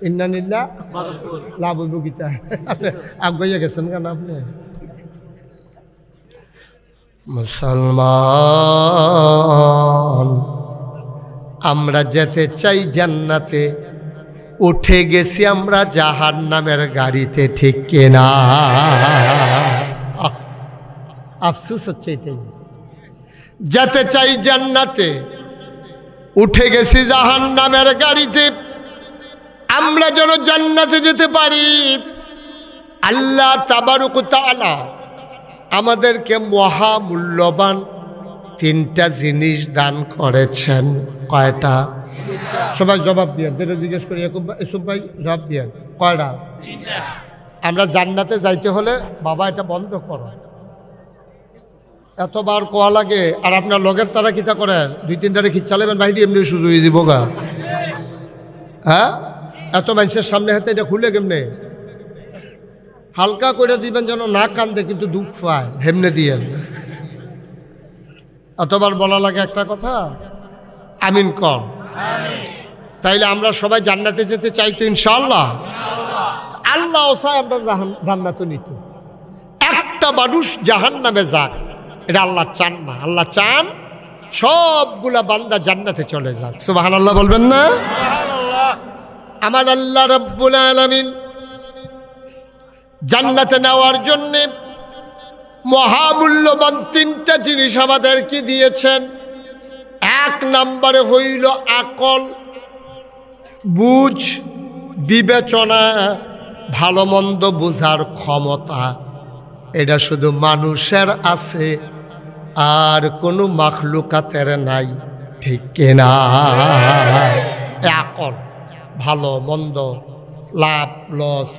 A: ইন্না নিল্লা লাভ হইব গীতা। আপনি আগাইয়া গেছেন কেন? আপনি মুসলমান, আমরা যেতে চাই জান্নাতে, উঠে গেছি আমরা জাহান্নামের গাড়িতে, ঠিক কিনা? আফসোস হচ্ছে এটাই। যেতে চাই জান্নাতে, উঠে গেছি জাহান্নামের গাড়িতে, আমরা যেন জান্নাতে যেতে পারি। আল্লাহ তাবারক ওয়া তাআলা আমাদেরকে মহামূল্যবান 3টা জিনিস দান করেছেন। কয়টা? সবাই জবাব দিয়ে, যেটা জিজ্ঞেস করি এসব ভাই জবাব দিয়ে, কয়টা? আমরা জান্নাতে যাইতে হলে বাবা এটা বন্ধ করো, এতবার কোয়া লাগে। আর আপনার লগের তারা কিতা করেন, 2-3টারে খিচ্ছালেবেন বাইরে এমনি সুযোগ দিব গা। হ্যাঁ, এত মানুষের সামনে হাতে এটা খুলে কেমনে? হালকা করে দিবেন যেন না কান্দে কিন্তু দুঃখ পায়, হেমনে দিয়েন। এতবার বলা লাগে একটা কথা, আমিন কর। তাইলে আমরা সবাই জান্নাতে যেতে চাই তো ইনশাআল্লাহ। আল্লাহ চায় আমরা জান্নাতে নিতে। একটা মানুষ জাহান্নামে যাক এটা আল্লাহ চান না। আল্লাহ চান সবগুলা বান্দা জান্নাতে চলে যাক। সুবহানাল্লাহ বলবেন না? আমার আল্লাহ রাব্বুল আলামিন জান্নাতে নেওয়ার জন্য মহামূল্যবান 3টা জিনিস আমাদেরকে দিয়েছেন। 1 নম্বরে হইল আকল, বুঝ, বিবেচনা, ভালো মন্দ বোঝার ক্ষমতা। এটা শুধু মানুষের আছে, আর কোনো মাখলুকাতের নাই, ঠিক কিনা? আকল, ভালো মন্দ, লাভ লস,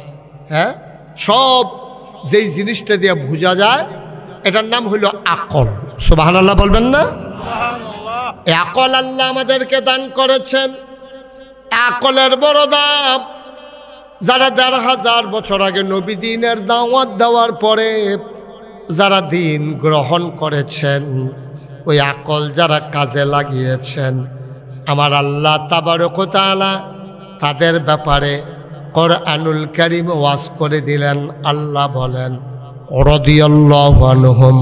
A: হ্যাঁ, সব যেই জিনিসটা দিয়ে বোঝা যায় এটার নাম হইল আকল। সুবহানাল্লাহ বলবেন না? আকল আল্লাহ আমাদেরকে দান করেছেন। আকলের বড় দাম। যারা 1000 বছর আগে নবী দ্বীনের দাওয়াত দেওয়ার পরে যারা দ্বীন গ্রহণ করেছেন, ওই আকল যারা কাজে লাগিয়েছেন, আমার আল্লাহ তাবারক ওয়া তাআলা তাদের ব্যাপারে কোরআনুল কারীম ওয়াজ করে দিলেন। আল্লাহ বলেন, রাদিয়াল্লাহু আনহুম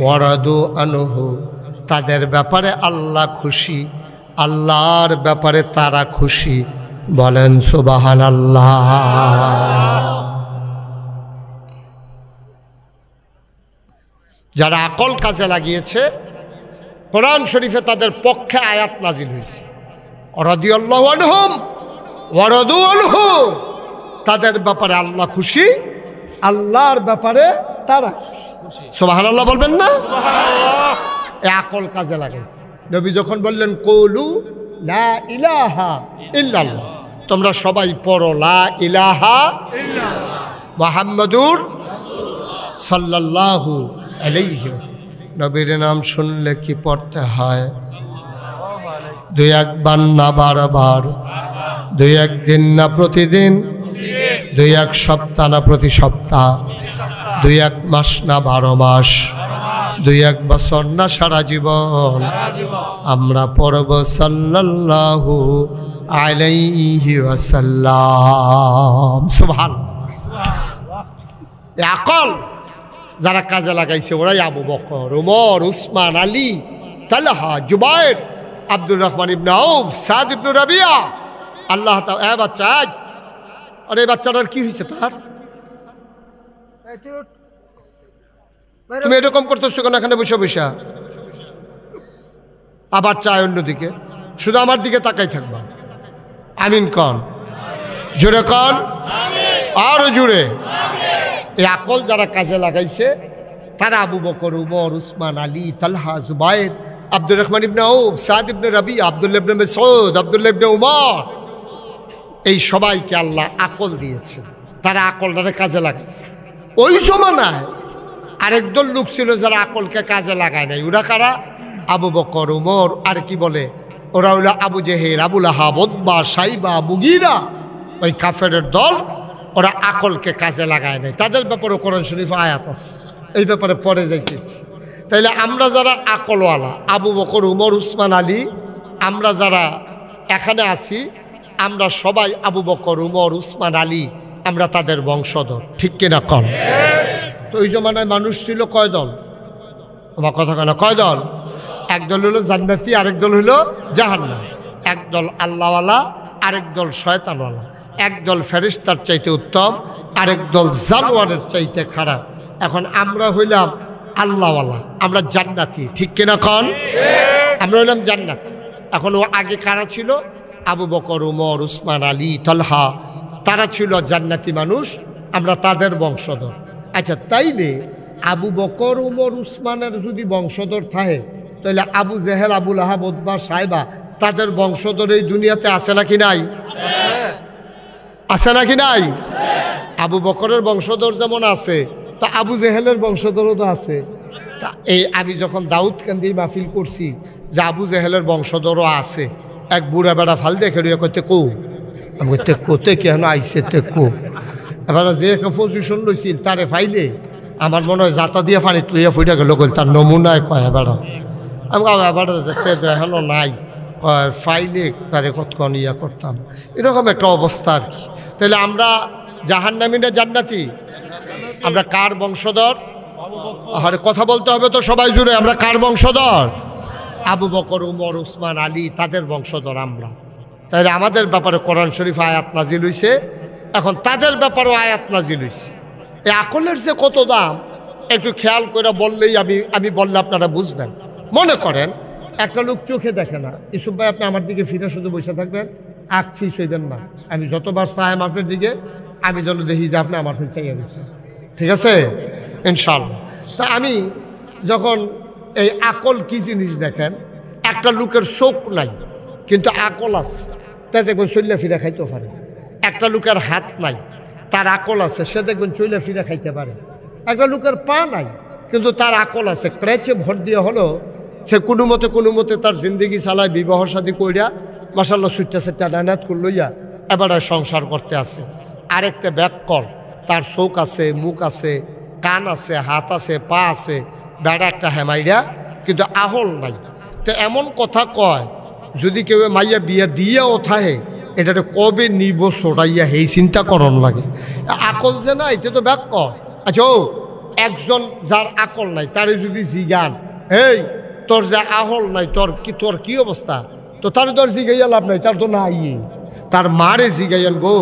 A: ওয়া রাদু আনহু, তাদের ব্যাপারে আল্লাহ খুশি, আল্লাহর ব্যাপারে তারা খুশি। বলেন সুবহানাল্লাহ। যারা আকল কাজে লাগিয়েছে, কোরআন শরীফে তাদের পক্ষে আয়াত নাজিল হয়েছে, রাদিয়াল্লাহু আনহুম ওয়া রাদু আনহু, তাদের ব্যাপারে আল্লাহ খুশি, আল্লাহর ব্যাপারে তারা খুশি। সুবহানাল্লাহ বলবেন না? এই আকল কাজে লাগাইছে। নবী যখন বললেন কৌলু লা ইলাহা ইল্লাল্লাহ, তোমরা সবাই পড়ো লা ইলাহা ইল্লাল্লাহ মুহাম্মাদুর সাল্লাল্লাহু আলাইহি ওয়াসাল্লাম। নবীর নাম শুনলে কি পড়তে হয়? 2-1 বার না বারবার, 2-1 দিন না প্রতিদিন, 2-1 সপ্তাহ না প্রতি সপ্তাহ, 2-1 মাস না 12 মাস, 2-1 বছর না সারা জীবন আমরা পড়ব সাল্লাল্লাহু আলাইহি ওয়াসাল্লাম। সুবহানাল্লাহ। এই আকল যারা কাজে লাগাইছে ওরাই আবু বকর, উমর, উসমান, আলী, তালহা, জুবায়ের, আব্দুর রহমান ইবনে আউফ, সাদ ইবনে রাবিয়া। আল্লাহ তাআলা, বাচ্চা, আরে বাচ্চাটার কি হয়েছে? তার তুমি এরকম করতেছো কেন এখানে বসে বসে? আবার চায় অন্যদিকে, শুধু আমার দিকে তাকাই থাকবা। আমিন কন, জোরে কন, আরো জোরে। এই আকল যারা কাজে লাগাইছে তারা আবু বকর, উমর, উসমান, আলী, তালহা, জুবায়ের, আব্দুর রহমান ইবনে আউফ, সাদ ইবনে রাবিয়া, আব্দুল্লাহ ইবনে মাসউদ, আব্দুল্লাহ ইবনে উমর, এই সবাইকে আল্লাহ আকল দিয়েছে। তারা আকলটারে কাজে লাগাইছে। ওই জমানায় আরেক দল লোক ছিল যারা আকলকে কাজে লাগায় নাই। ওরা কারা? আবু বকর, উমর, আর কি বলে ওরা হইল আবু জেহেল, আবু লাহাব, উতবা, সাইবা, মুগীরা, ওই কাফেরের দল। ওরা আকলকে কাজে লাগায় নাই। তাদের ব্যাপারে কোরআন শরীফে আয়াত আছে, এই ব্যাপারে পরে যাইতেছি। তাইলে আমরা যারা আকলওয়ালা, আবু বকর, উমর, উসমান, আলী, আমরা যারা এখানে আছি, আমরা সবাই আবু বকর, উমর, উসমান, আলী, আমরা তাদের বংশধর, ঠিক কিনা কন? তো ওই জমানায় মানুষ ছিল কয় দল? আমার কথা কেন, কয় দল? এক দল হলো জান্নাতি, আরেক দল হলো জাহান্নাম। এক দল আল্লাহওয়ালা, আরেক দল শয়তানওয়ালা। এক দল ফেরেশতার চাইতে উত্তম, আরেক দল জানোয়ারের চাইতে খারাপ। এখন আমরা হইলাম আল্লাহওয়ালা, আমরা জান্নাতি, ঠিক কিনা কন? আমরা হইলাম জান্নাতি। এখন ও আগে কারা ছিল? আবু বকর, উমর, উসমান, আলী, তালহা, তারা ছিল জান্নাতি মানুষ, আমরা তাদের বংশধর। আচ্ছা, তাইলে আবু বকর, উমর, উসমানের যদি বংশধর থাকে, তাহলে আবু জেহেল, আবু লাহাব, উতবা, সাইবা তাদের বংশধর এই দুনিয়াতে আছে নাকি নাই? আছে নাকি নাই? আবু বকরের বংশধর যেমন আছে, তো আবু জেহেলের বংশধরও তো আছে। তা এই আমি যখন দাউদকান্দি মাহফিল করছি যে আবু জেহেলের বংশধরও আছে, এক বুড়া বেড়া ফাল দেখে রইয়া করতে কো, আমি করতে কোতে কেন আইসে তে কো। এবার যে একটা পজিশন লইছিল তারে ফাইলে আমার মনে হয় যাতা দিয়ে ফানি তুইয়া ফুইটা গেল, কইল তার নমুনায় কয় বেড়া। আমি বেড়া দেখতে এখনো নাই, কয় ফাইলে তারে কতক্ষণ ইয়া করতাম, এরকম একটা অবস্থা আর কি। তাহলে আমরা জাহান্নামী না জান্নাতি? আমরা কার বংশধর? আরে কথা বলতে হবে তো সবাই জুড়ে, আমরা কার বংশধর? আবু বকর, উমর, উসমান, আলী তাদের বংশধর আমরা। তাহলে আমাদের ব্যাপারে কোরআন শরীফ আয়াত নাজিল হইছে, এখন তাদের ব্যাপারেও আয়াত নাজিল হইছে। এই আকলের যে কত দাম একটু খেয়াল করে বললেই আমি বললে আপনারা বুঝবেন। মনে করেন একটা লোক চোখে দেখে না, ইসুফ ভাই আপনি আমার দিকে ফিরে শুধু বসে থাকবেন, আখ ফিস হইবেন না। আমি যতবার চাইম আপনার দিকে, আমি যেন দেখি যে আপনি আমার ফিস চাইয়া দিচ্ছেন, ঠিক আছে ইনশাআল্লাহ। তা আমি যখন এই আকল কি জিনিস দেখেন, একটা লোকের চোখ নাই কিন্তু আকল আছে, তা দেখবেন চল্লা ফিরে খাইতে পারে। একটা লোকের হাত নাই, তার আকল আছে, সে দেখবেন চল্লা ফিরে খাইতে পারে। একটা লোকের পা নাই কিন্তু তার আকল আছে, ক্রেচে ভর দিয়ে হলো সে কোনো মতে তার জিন্দগি চালায়, বিবাহ শাদী কইরা মাশাআল্লাহ সুট্টা সেট্টা ডানাত করলইয়া এবার সংসার করতে আছে। আরেকটা ব্যাককল, তার চোখ আছে, মুখ আছে, কান আছে, হাত আছে, পা আছে, বেড়া একটা হেমাইরা কিন্তু আহল নাই। তো এমন কথা কয়, যদি কেউ মাইয়া বিয়া দিয়া ওঠাহে এটাতে কবে নিব সরাইয়া সেই চিন্তা করন লাগে। আকল যে না, এটা তো ব্যাককল। আচ্ছা ও একজন যার আকল নাই তারে যদি জিগান, এই তোর যে আহল নাই তোর কি অবস্থা, তো তার তোর জিগাইয়া লাভ নাই, তার তো নাই। তার মারে জিগাইয়ান গো,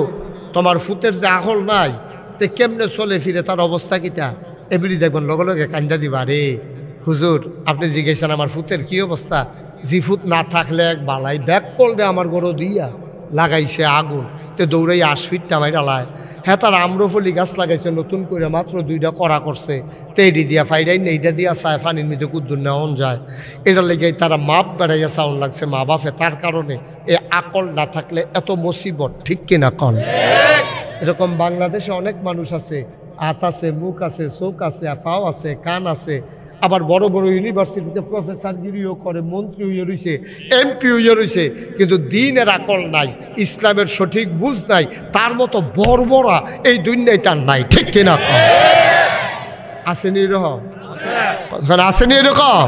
A: তোমার ফুতের যে আহল নাই তে কেমনে চলে ফিরে, তার অবস্থা কিটা, এবিলি দেখবেন লগে লগে কান্দা দিবা, রে হুজুর আপনি জিজ্ঞাসেন আমার ফুতের কি অবস্থা, জি ফুত না থাকলে এক বালাই ব্যাক করবে আমার গরো দিয়া লাগাইছে আগুন, তো দৌড়াই 8 ফিট টামাই ডালায়। হ্যাঁ, তার আম্রফলি গাছ লাগাইছে নতুন করে, মাত্র 2টা করা করছে, তো এটি দিয়া ফাইডাই না, এইটা দিয়া চায় ফানির মধ্যে কুদ্দুর নেওয়ান যায়। এটা লেগে তারা মাপ বেড়াইয়া সাউন্ড লাগছে মা বাপে, তার কারণে এই আকল না থাকলে এত মুসিবত, ঠিক কিনা কন? এরকম বাংলাদেশে অনেক মানুষ আছে, হাত আছে, মুখ আছে, চোখ আছে, পাও আছে, কান আছে, আবার বড় বড় ইউনিভার্সিটিতে প্রফেসরগিরিও করে, মন্ত্রী হইয়া রয়েছে, এমপি হইয়া রয়েছে, কিন্তু দিনের আকল নাই, ইসলামের সঠিক বুঝ নাই, তার মতো বর্বরা এই দুনিয়ায় তার নাই, ঠিক কিনা? আসেনি এরকম? আসেনি এরকম?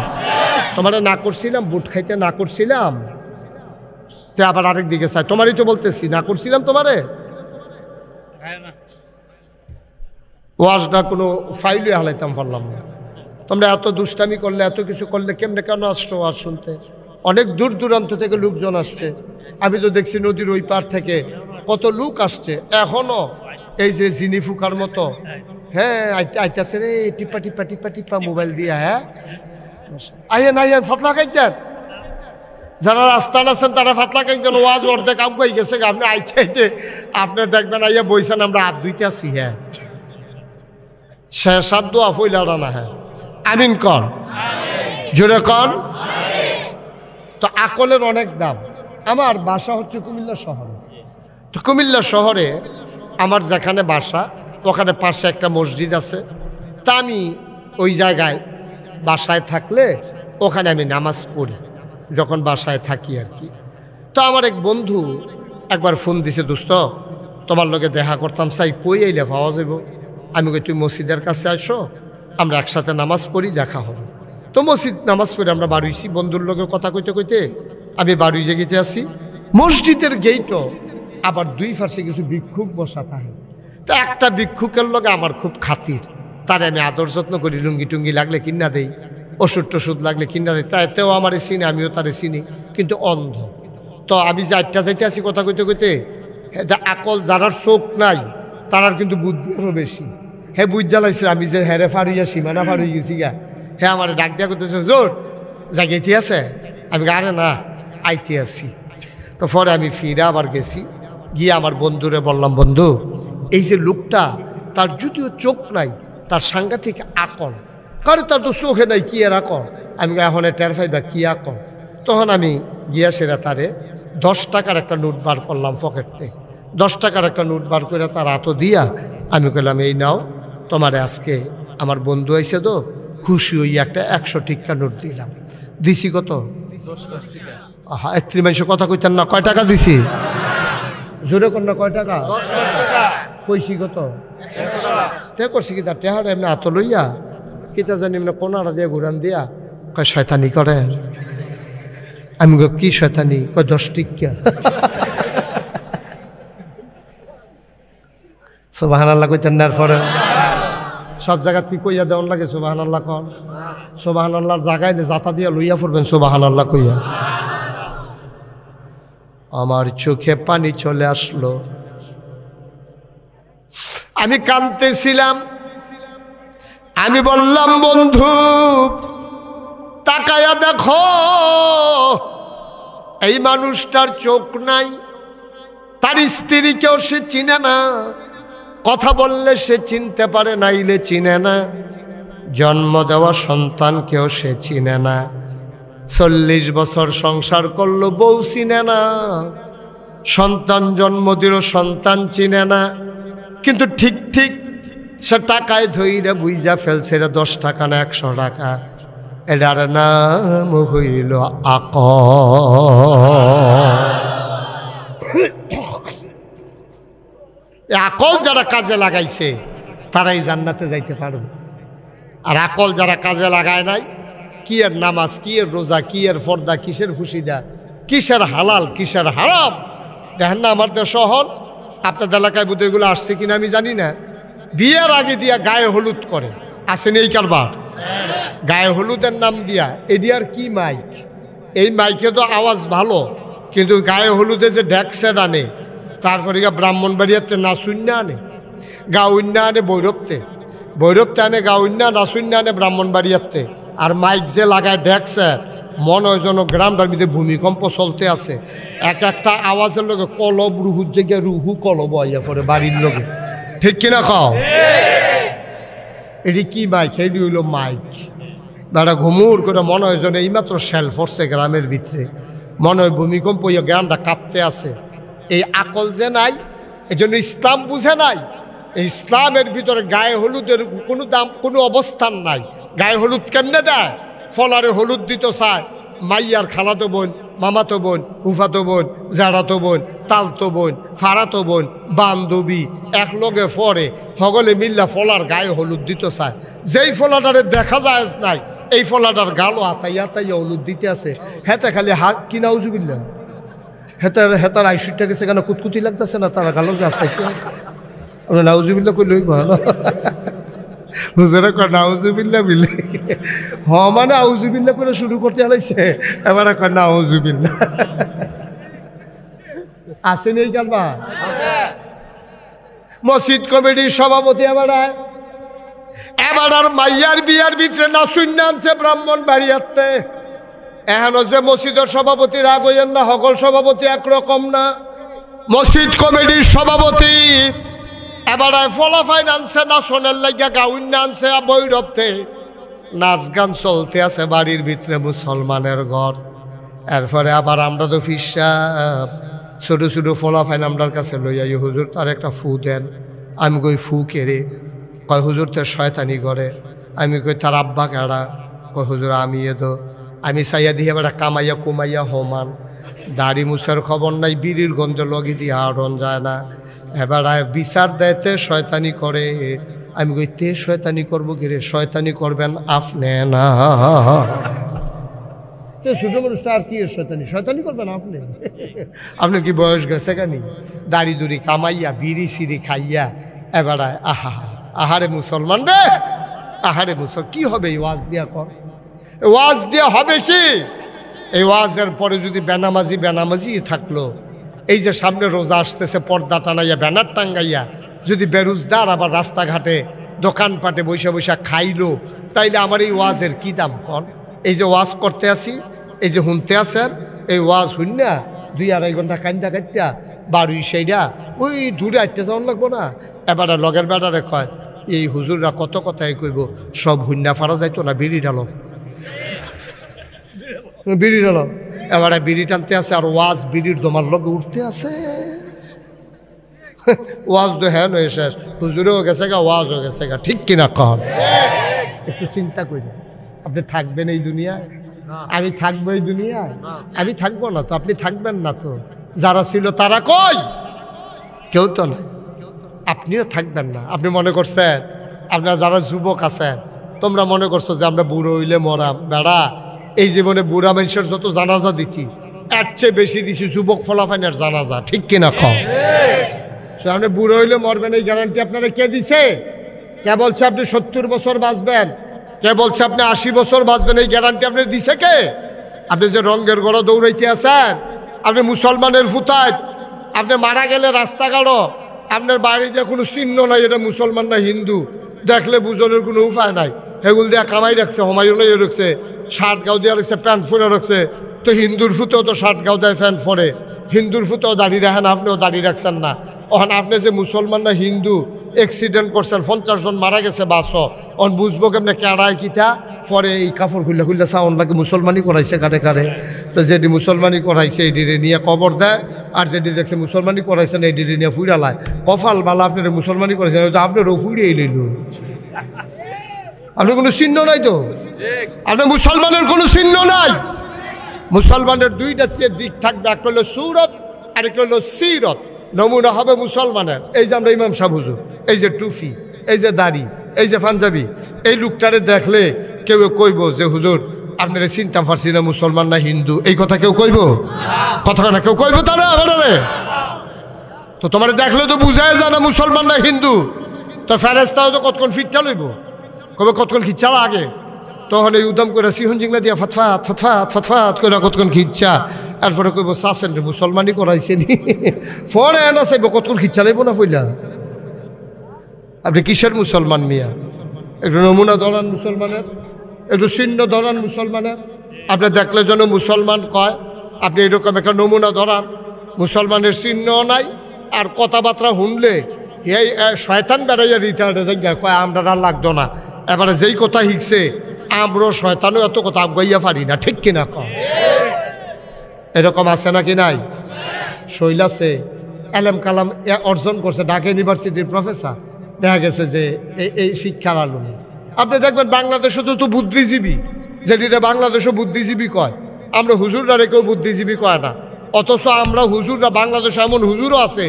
A: তোমার না করছিলাম বুট খাইতে, না করছিলাম, তো আবার আরেক দিকে চাই, তোমারই তো বলতেছি না করছিলাম তোমারে। ওয়াজটা কোনো ফাইলে হালাইতাম পারলাম না। তোমরা এত দুষ্টামি করলে, এত কিছু করলে, কেমনে কেন আসছো ওয়াজ শুনতে? অনেক দূর দূরান্ত থেকে লোকজন আসছে, আমি তো দেখছি নদীর ওই পার থেকে কত লোক আসছে এখনো, এই যে জিনি ফুকার মতো। হ্যাঁ আইতাছে রে, টিপা টিপা টিপা টিপা মোবাইল দিয়া। হ্যাঁ আইয়েন আইয়েন, ফাতলা খাইতেন, যারা রাস্তান আছেন তারা ফাতলা খাইতেন, ওয়াজ অর্ধেক আগুয়াই গেছে, আপনি আইতে আইতে আপনি দেখবেন আইয়া বইছেন, আমরা হাত ধুইতে আসি। হ্যাঁ শেষ হাত দোয়া ফইলাড়া না। হ্যাঁ আমিন কর, জোরে কর। তো আকলের অনেক দাম। আমার বাসা হচ্ছে কুমিল্লা শহরে, তো কুমিল্লা শহরে আমার যেখানে বাসা ওখানে পাশে একটা মসজিদ আছে, তা আমি ওই জায়গায় বাসায় থাকলে ওখানে আমি নামাজ পড়ি যখন বাসায় থাকি আর কি। তো আমার এক বন্ধু একবার ফোন দিছে, দোস্ত তোমার লগে দেখা করতাম, চাই কই আইলে পাওয়া যাব? আমি কই তুই মসজিদের কাছে আসো, আমরা একসাথে নামাজ পড়ি, দেখা হবে। তো মসজিদ নামাজ পড়ে আমরা বাড়িছি, বন্ধুর লগে কথা কইতে কইতে আমি বাড়ি জেগেতে আসি। মসজিদের গেইটও আবার 2 পাশে কিছু ভিক্ষুক বসা থাকে। তো একটা ভিক্ষুকের লগে আমার খুব খাতির, তারে আমি আদর যত্ন করি, লুঙ্গি টুঙ্গি লাগলে কিনা দেই, ওষুধ টষুধ লাগলে কিনা দেয়, তাতেও আমারে চিনি, আমিও তারে চিনি, কিন্তু অন্ধ। তো আমি যে আটটা যাইতে আসি কথা কইতে কইতে, আকল যারার চোখ নাই তারার কিন্তু বুদ্ধি আরও বেশি। হ্যাঁ বুঝ জ্বালাইছে আমি যে হ্যাঁ ফাড়ুইয়া সীমানা ফাড়ুই গেছি গা। হ্যাঁ আমার ডাক দিয়া করতেছে, জোর জায়গাইতে আছে। আমি আরে না, আইতে আসি। তো পরে আমি ফিরে আবার গেছি, গিয়ে আমার বন্ধুরে বললাম, বন্ধু এই যে লোকটা, তার যদিও চোখ নাই, তার সাংঘাতিক আকল, কারণ তার তো চোখে নাই, কি আর আকল, আমি এখন টের পাইবা কি আকল। তখন আমি গিয়া সেরা তারে 10 টাকার একটা নোট বার করলাম পকেটতে, 10 টাকার একটা নোট বার করে তার হাতও দিয়া আমি কইলাম, এই নাও, তোমারে আজকে আমার বন্ধু আইছে তো, খুশি হইয়া একটা 100 টিক্কা নোট দিলাম। দিছি কত? হ্যাঁ, এত্রি মানুষ কথা কইতেন না, কয় টাকা দিছি? জোরে কর না, কয় টাকা? কইছি কত? তে করছি কি, তার টেহারা এমনি হাত লইয়া কিতা জানি এমনি কোনারা দিয়ে ঘুরান দিয়া কয় শয়তানি করে। আমি কি শয়তানি? কয় 10 টিক্কা। সুবহানাল্লাহ কইতেন না? পরে সব জায়গা থেকে কইয়া দেওয়ান লাগে সুবহানাল্লাহ কন। সুবহানাল্লাহর জায়গায় জাতা দিয়া লইয়া পড়বেন সুবহানাল্লাহ কইয়া। আমার চোখে পানি চলে আসলো, আমি কাঁদতেছিলাম। আমি বললাম, বন্ধু তাকায়া দেখো, এই মানুষটার চোখ নাই, তার স্ত্রীকেও সে চিনে না, কথা বললে সে চিনতে পারে, নাইলে চিনে না, জন্ম দেওয়া সন্তানকেও সে চিনে না, 40 বছর সংসার করলো, বউ চিনে না, সন্তান জন্ম দিল, সন্তান চিনে না, কিন্তু ঠিক ঠিক সে টাকায় ধইরা বুঝা ফেলছে এটা 10 টাকা না 100 টাকা। এটার নাম হইল আকল। যারা কাজে লাগাইছে তারাই জান্নাতে যাইতে পারবে, আর আকল যারা কাজে লাগায় নাই, কি এর নামাজ, কি এর রোজা, কি এর পর্দা, কিসের ফুসিদা, কিসের হালাল, কিসের হারাম। দেখেন না আমার দেশ হন, আপনাদের এলাকায় বোধ এগুলো আসছে কিনা আমি জানি না, বিয়ের আগে দিয়া গায়ে হলুদ করে, আসেন এই কারবার, গায়ে হলুদের নাম দিয়া। এটি আর কি মাইক, এই মাইকে তো আওয়াজ ভালো, কিন্তু গায়ে হলুদে যে ড্যাকসেট আনে, তারপরে ব্রাহ্মণবাড়িয়াতে নাচুন্যা আনে, গাউন্যা আনে ভৈরবতে আনে, গাউন্যা নাচুন্যা আনে ব্রাহ্মণবাড়িয়াতে। আর মাইক যে লাগায় ড্যাকসেট, মনে হয় যেন গ্রামটার মধ্যে ভূমিকম্প চলতে আছে। এক একটা আওয়াজের লোকে কলব রুহুর জায়গায় রুহু কলব আইয়া পড়ে বাড়ির লোকে, ঠিক কিনা খাও? এটি কি মাইক? এটি হইল মাইক। বেড়া ঘুমুর করে মনে হয় যেন এইমাত্র শেল পড়ছে গ্রামের ভিতরে, মনে হয় ভূমিকম্প হইয়া গ্রামটা কাঁপতে আছে। এই আকল যে নাই, এই জন্য ইসলাম বুঝে নাই। এই ইসলামের ভিতরে গায়ে হলুদের কোনো দাম, কোনো অবস্থান নাই। গায়ে হলুদ কেমনে দেয়? ফলারে হলুদ দিত চায়, মাইয়ার খালাতো বোন, মামাতো বোন, ফুফাতো বোন, জাড়াতো বোন, তালতো বোন, ফাড়াতো বোন, বান্ধবী একলগে ফরে হগলে মিল্লা ফলার গায়ে হলুদ দিত চায়। যেই ফলাটারে দেখা যায় নাই, এই ফলাটার গালও আতাইয়া আতাইয়া হলুদ দিতে আছে। হেতে খালি হাত কিনা উজুবিল্লা, হেতার আইসুরটা গেছে কেন কুতকুতি লাগতেছে না, তারা গালো যে আতাইতে আছে। আমরা নাউজুবিল্লা করলেই ভালো, হুজুরা কয় নাউজুবিল্লা বিলে, হ মানে আউজুবিল্লা করে শুরু করতে হালাইছে, এবার কয় নাউজুবিল্লা। আসেন এই কালবা মসজিদ কমিটির সভাপতি এবার আর মাইয়ার বিয়ার ভিতরে নাচুন্যা আনছে ব্রাহ্মণবাড়িয়াতে। এখনো যে মসজিদের সভাপতি রাগ হইয়েন না, সকল সভাপতি একরকম না। মসজিদ কমিটির সভাপতি এবার ফলাফাইন আনছে, নাচনের লাগিয়া গাউন্য আনছে ভৈরবতে, নাচ গান চলতে আছে বাড়ির ভিতরে, মুসলমানের ঘর। এরপরে আবার আমরা তো ফিসাব ছোটো ছোটো ফলাফাইন আমরার কাছে লইয়াই, হুজুর তার একটা ফু দেন। আমি কই ফু কেড়ে? কয় হুজুর তার শয়তানি করে। আমি কই তার আব্বা কেড়া? কয় হুজুর আমি এদো। আমি চাইয়া দিয়ে এবার কামাইয়া কুমাইয়া হমান, দাড়ি মুছার খবর নাই, বিড়ির গন্ধে লগি দিয়ে আড়ন যায় না। এবার বিচার দেয়তে শয়তানি করে। আমি কই তে শয়তানি করবো কি রে? শয়তানি করবেন আপনি না, ছোট মানুষটা আর কি শয়তানি? শয়তানি করবেন আপনি? আপনার কি বয়স গেছে কেনি? দাড়ি দুড়ি কামাইয়া বিড়ি সিড়ি খাইয়া এবার আহারে মুসলমান রে, আহারে মুসল কি হবে এই ওয়াজ দিয়া? কর ওয়াজ দিয়া হবে কি? এই ওয়াজের পরে যদি বেনামাজি থাকলো, এই যে সামনে রোজা আসতেছে, পর্দা টানাইয়া ব্যানার টাঙ্গাইয়া যদি বেরোজগার আবার রাস্তাঘাটে দোকানপাটে বৈশা বৈশা খাইলো, তাইলে আমার এই ওয়াজের কি দাম? কর এই যে ওয়াজ করতে আসি, এই যে শুনতে আসেন, এই ওয়াজ শুন না 2-2.5 ঘন্টা কান্দা কাটটা বাড়ি সেইটা ওই দূরে আটতে যাওয়ান লাগবো না। এবারে লগের বেড়ারে কয় এই হুজুররা কত কথাই কইব, সব হুন্না ফারা যাইতো না, বিড়ি ডালো বিড়ি ডালো। এবারে বিড়ি টানতে আছে আর ওয়াজ বিড়ির দমার লগে উঠতে আছে। ওয়াজ তো হ্যাঁ নয় শেষ, হুজুরেও গেছে গা, ওয়াজও গেছে গা, ঠিক কিনা কন? একটু চিন্তা করি, আপনি থাকবেন এই দুনিয়ায়? আমি থাকবো এই দুনিয়ায়? আমি থাকবো না তো, আপনি থাকবেন না তো। যারা ছিল তারা কই? কেউ তো না। আপনিও থাকবেন না। আপনি মনে করছেন, আপনারা যারা যুবক আছেন তোমরা মনে করছো যে আমরা বুড়ো হইলে মরাম। বেড়া, এই জীবনে বুড়া মানুষের যত জানাজা দিচ্ছি এর চেয়ে বেশি দিছি যুবক ফলাফাইনের জানাজা, ঠিক কিনা কম? আপনি বুড়ো হইলে মরবেন এই গ্যারান্টি আপনারা কে দিছে? কে বলছে আপনি 70 বছর বাঁচবেন? কে বলছে আপনি 80 বছর বাঁচবেন? এই গ্যারান্টি আপনি দিছে কে? আপনি যে রঙের গড় দৌড়াইতে আছেন, আপনি মুসলমানের ফুতায়, আপনি মারা গেলে রাস্তাঘাটও আপনার বাড়িতে কোনো চিহ্ন নাই এটা মুসলমান না হিন্দু, দেখলে বুঝনের কোনো উপায় নাই। হেগুল দিয়া কামাই রাখছে, হমায়ুন রাখছে, শার্ট গাও দিয়া রাখছে, প্যান্ট ফোরে রাখছে। তো হিন্দুর ফুতেও তো শার্ট গাও দেয়, প্যান্ট ফোরে। হিন্দুর ফুতেও দাঁড়িয়ে রাখেন, আপনিও দাঁড়িয়ে রাখছেন না। ওখানে আপনি যে মুসলমান না হিন্দু, অ্যাক্সিডেন্ট করছেন, 50 জন মারা গেছে, বাসও অন বুঝবো কেমনে কেড়ায় কিতা পরে এই কাপড় খুললে খুললে সাউন্ড লাগে মুসলমানই করাইছে কারে কারে। তো যেটি মুসলমানই করাইছে এডিরে নিয়ে কবর দেয়, আর যেটি দেখছে মুসলমানই করাইছেন এডিরে নিয়ে ফুইরালায়। কপাল বালা আপনার মুসলমানই করাইছেন, হয়তো আপনারও ফুড়িয়ে লইল। আপনার কোনো চিহ্ন নাই তো, আপনার মুসলমানের কোনো চিহ্ন নাই। মুসলমানের দুইটা দিক থাকবে, একটা হলো সুরত আর একটা হলো সিরত। নমুনা হবে মুসলমানের এই যে আমরা ইমাম সাহেব হুজুর, এই যে টুফি, এই যে দাড়ি, এই যে পাঞ্জাবি, এই লোকটারে দেখলে কেউ কইব যে হুজুর আপনারা চিন্তা পারছি না মুসলমান না হিন্দু, এই কথা কেউ কইব? কথা না কেউ কইব তারা? তো তোমার দেখলে তো বুঝায় যায় না মুসলমান না হিন্দু। তো ফেরেস্তাও তো কতক্ষণ ফিটটা লইব, কবে কতক্ষণ খিচ্ছা লাগে, তখন এই উদম করে সিহন জিংলা দিয়া ফতফাত ফতফাত ফতফাত করে কতক্ষণ খিচ্ছা। এরপরে কইব চাচ্ছেন রে মুসলমানই করাইছে নি, পরে এনা চাইব কতক্ষণ খিচ্ছা লাইব না পইলা। আপনি কিসের মুসলমান মিয়া? একটু নমুনা ধরান মুসলমানের, একটু চিহ্ন ধরান মুসলমানের। আপনি দেখলে যেন মুসলমান কয়, আপনি এরকম একটা নমুনা ধরান। মুসলমানের চিহ্নও নাই, আর কথাবার্তা শুনলে এই শয়তান বেড়াইয়া রিটায়ার্ডে যাই কয় আমরা আর লাগতো না। এবারে যেই কথা শিখছে আমরাও শয়তানও এত কথা আগাইয়া পারি না, ঠিক কিনা কয়? এরকম আছে নাকি নাই? শৈল আছে, এলেম কালাম অর্জন করছে, ঢাকা ইউনিভার্সিটির প্রফেসর। দেখা গেছে যে এই শিক্ষার আলো। আপনি দেখবেন বাংলাদেশে তো বুদ্ধিজীবী, যেটিটা বাংলাদেশও বুদ্ধিজীবী কয়, আমরা হুজুররা কেউ বুদ্ধিজীবী কয় না। অথচ আমরা হুজুররা, বাংলাদেশে এমন হুজুরও আছে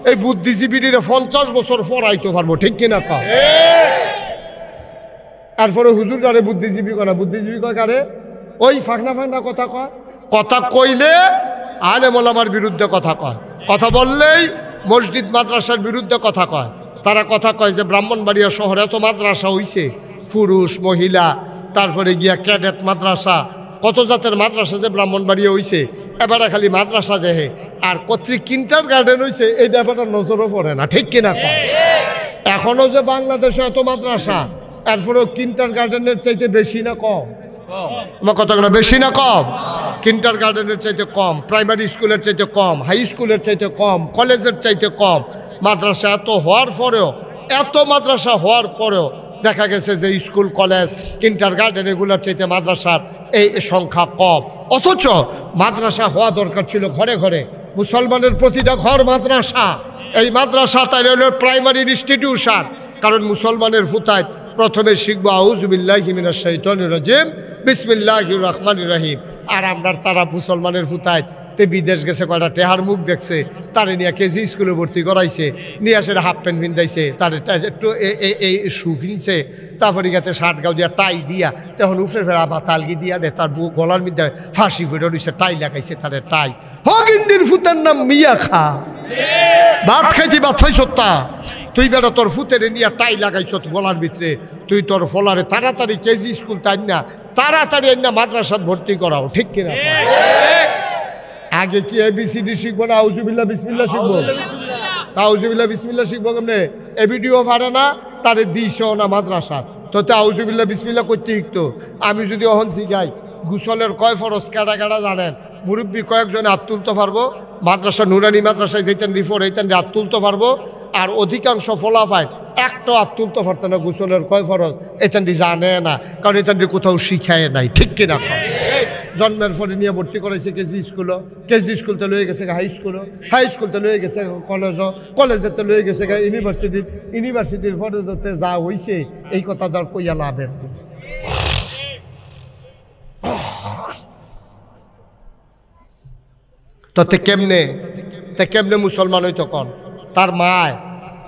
A: এই বুদ্ধিজীবীরা 50 বছর পড়াইতে পারবো, ঠিক কিনা কয়? তারপরে হুজুররা বুদ্ধিজীবী কয় না। বুদ্ধিজীবী কয় কারে? ওই ফাঁকনা ফাঁকনা কথা কয়। কথা কইলে আলেম ওলামার বিরুদ্ধে কথা কয়, কথা বললেই মসজিদ মাদ্রাসার বিরুদ্ধে কথা কয়। তারা কথা কয় যে ব্রাহ্মণবাড়িয়া শহরে এত মাদ্রাসা হইছে, পুরুষ মহিলা, তারপরে গিয়া ক্যাডেট মাদ্রাসা, কত জাতের মাদ্রাসা যে ব্রাহ্মণবাড়িয়া হইছে। এবারে খালি মাদ্রাসা দেহে আর কর্তৃক কিন্টার গার্ডেন হইছে, এই ব্যাপারটা নজরও পড়ে না, ঠিক কিনা কয়? এখনো যে বাংলাদেশে এত মাদ্রাসা, এরপরেও কিন্টার গার্ডেনের চাইতে বেশি না কম? আমার কথাগুলো বেশি না কম? কিন্টার গার্ডেনের চাইতে কম, প্রাইমারি স্কুলের চাইতে কম, হাই স্কুলের চাইতে কম, কলেজের চাইতে কম। মাদ্রাসা এত হওয়ার পরেও, এত মাদ্রাসা হওয়ার পরেও দেখা গেছে যে স্কুল কলেজ কিন্টার গার্ডেন এগুলোর চাইতে মাদ্রাসার এই সংখ্যা কম। অথচ মাদ্রাসা হওয়া দরকার ছিল ঘরে ঘরে, মুসলমানের প্রতিটা ঘর মাদ্রাসা। এই মাদ্রাসা তাই হলো প্রাইমারি ইনস্টিটিউশন, কারণ মুসলমানের ফুতায় প্রথমে শিখবো আউযু বিল্লাহি মিনাশ শাইতানির রাজিম বিসমিল্লাহির রহমানির রহিম। আর আমরা তারা মুসলমানের ফুতায় তে বিদেশ গেছে, কয়টা টেহার মুখ দেখছে, তারে নিয়ে কেজি স্কুলে ভর্তি করাইছে, নিয়ে আসে হাফ প্যান্ট ভিন্দাইছে, তার একটু এই শু ফিনছে, তারপরে গেছে শার্ট গাও দিয়া টাই দিয়া, তখন উফরে ফেরা বা তালগি দিয়া দে তার গলার মধ্যে ফাঁসি ফেটে রয়েছে, টাই লাগাইছে তারে টাই। হগিন্দির ফুতার নাম মিয়া খা, ভাত খাইছি ভাত খাই সত্তা, তুই বেটা তোর ফুতেরে নিয়ে টাই লাগাইছ গলার ভিতরে, তুই তোর ফলারে তাড়াতাড়ি কেজি স্কুল তাই না তাড়াতাড়ি না মাদ্রাসাত ভর্তি করাও, ঠিক কিনা? আগে কি ABCD শিখবো না আউযুবিল্লাহ বিসমিল্লাহ শিখবো? আউযুবিল্লাহ বিসমিল্লাহ শিখবো কেমনে? এবিডিও পারে না, তারে দিছ না মাদ্রাসা, তো আউযুবিল্লাহ বিসমিল্লাহ করতে শিখতো। আমি যদি অহন শিখাই গোসলের কয় ফরজ কেডা কেডা জানেন? মুরব্বী কয়েকজনে হাত তুলতে পারবো, মাদ্রাসা নুরানি মাদ্রাসায় যেতেন রিফোর হইতেন হাত তুলতে পারবো, আর অধিকাংশ ফলাফায় একটা হাত তুলতে পারতো না গোসলের কয় ফরজ এতেনটি জানে না, কারণ এতেনটি কোথাও শিখায় নাই। ঠিক কিনা? জন্মের পরে নিয়ে ভর্তি করেছে কেজি স্কুলতে লয়ে গেছে হাই স্কুলতে লয়ে গেছে কলেজেতে লয়ে গেছে ইউনিভার্সিটির পরে যা হয়েছে এই কথা দর কইয়া লাভের। তো কেমনে মুসলমান হই? তখন তার মায়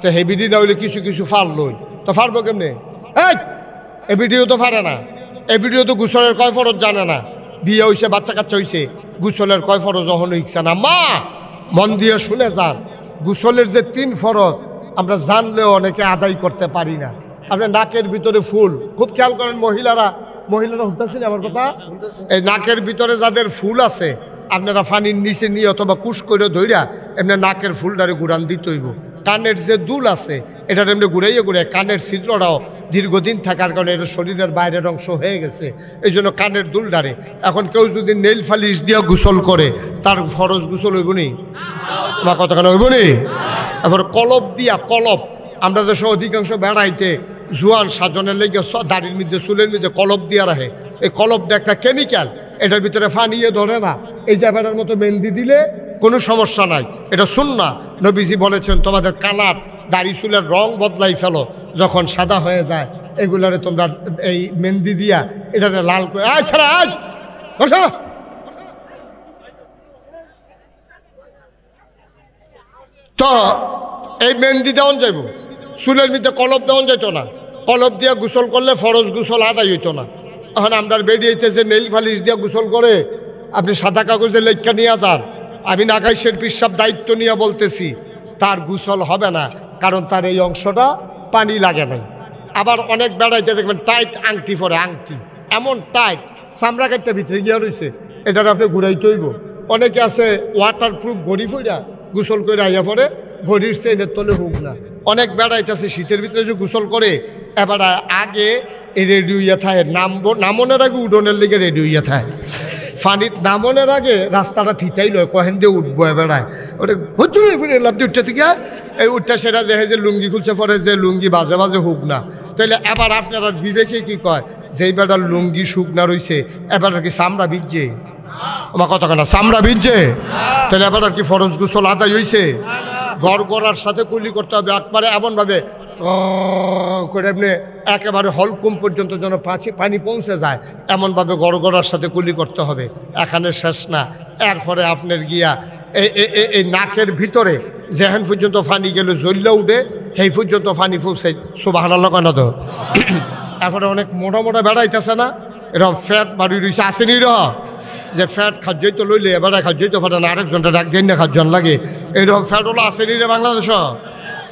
A: তো হেবিডি না হইলে কিছু কিছু ফারলই, তো ফারবো কেমনে? এ ভিডিও তো ফারে না, এ ভিডিও তো গোসলের কয় ফরজ জানে না, বিয়ে হয়েছে বাচ্চা কাচ্চা হয়েছে, গোসলের কয় ফরজ যখন হইছে না। মা মন দিয়ে শুনে যান, গোসলের যে 3 ফরজ আমরা জানলেও অনেকে আদায় করতে পারি না। আপনার নাকের ভিতরে ফুল, খুব খেয়াল করেন মহিলারা শুনতেছেন আমার কথা? এই নাকের ভিতরে যাদের ফুল আছে আপনারা পানির নিচে নিয়ে অথবা কুশ করে ধইরা এমনি নাকের ফুলটারে ঘুরান দিতে হইব। কানের যে দুল আছে এটা এমনি ঘুরাইয়ে কানের ছিদ্রটাও দীর্ঘদিন থাকার কারণে এটা শরীরের বাইরের অংশ হয়ে গেছে, এই জন্য কানের দুলটারে এখন কেউ যদি নেইল ফালিশ দিয়ে গোসল করে তার ফরজ গোসল হইব নি? আমার কতখানি হইব নি? এখন কলপ দিয়া, কলপ আমরা দেশে অধিকাংশ বেড়াইতে জোয়ান সাজনের লেগে দাড়ির মধ্যে চুলের মধ্যে কলপ দিয়া রাখে। এই কলপটা একটা কেমিক্যাল, এটার ভিতরে ফানিয়ে ধরে না। এই জায়গাটার মতো মেহেন্দি দিলে কোনো সমস্যা নাই, এটা সুন্নাহ। নবীজি বলেছেন তোমাদের কালার দাড়ি চুলের রং বদলাই ফেলো, যখন সাদা হয়ে যায় এগুলারে তোমরা এই মেহেন্দি দিয়া এটারে লাল করে তো এই মেহেন্দি দেওয়ান যাইব, চুলের মধ্যে কলপ দেওয়ান যাইতো না। কলপ দিয়া গোসল করলে ফরজ গোসল আদায় হইতো না। এখন আমরা বেরিয়েছে যে নেইল ফালিশ দিয়া গোসল করে, আপনি সাদা কাগজে লেখা নিয়ে যান, আমি নাগাইশের পিসাব দায়িত্ব নিয়ে বলতেছি তার গোসল হবে না, কারণ তার এই অংশটা পানি লাগে নাই। আবার অনেক বেড়াইতে দেখবেন টাইট আংটি পরে, আংটি এমন টাইট চামড়া কাটটা ভিতরে গিয়া রয়েছে, এটার আপনি ঘুরাইতে হইব। অনেকে আছে ওয়াটার প্রুফ ঘড়ি ফইরা গোসল করে আইয়া পরে ঘড়ির চেনের তলে হোক না। অনেক বেড়াইতেছে শীতের ভিতরে যে গোসল করে এবার আগে রেডি হইয়া থাকে, নামনের আগে উডনের লিগে রেডি হইয়া থাকে। ফানিত নামনের আগে রাস্তাটা থিতাই লয়, কহেন দিয়ে উঠবো বেড়ায়, ওটা হচ্ছিল লাভ দিয়ে উঠতে থেকে এই উঠটা সেটা দেখে যে লুঙ্গি খুলছে পরে যে লুঙ্গি বাজে বাজে হোক না। তাহলে এবার আপনারা বিবেকে কি কয়, যেই বেটার লুঙ্গি শুকনা রইছে এবার কি চামড়া ভিজছে? আমার কতখানা চামড়া ভিজছে? তাহলে এবার কি ফরজ গোসল আদায় হইছে? গড়গড়ার সাথে কুলি করতে হবে একবারে এমনভাবে করে এমনি একেবারে হলকুম পর্যন্ত যেন পানি পৌঁছে যায়, এমনভাবে গড়গড়ার সাথে কুলি করতে হবে। এখানে শেষ না, এরপরে আপনার গিয়া এই নাকের ভিতরে যেখান পর্যন্ত পানি গেলে জ্বললে উঠে সেই পর্যন্ত পানি পৌঁছে। সুবহানাল্লাহ কেন তো? এরপরে অনেক মোটা মোটা বেড়াইতেছে না, এরকম ফ্যাট বাড়ি রয়েছে, আসেনি যে ফ্যাট খাদ্যই তো লইলে এবার খাদ্যই তো ফাটে না, আরেকজনটা ডাক দিন না খাদ্যন লাগে, এইরকম ফ্যাট হলো আসেনি রে বাংলাদেশ।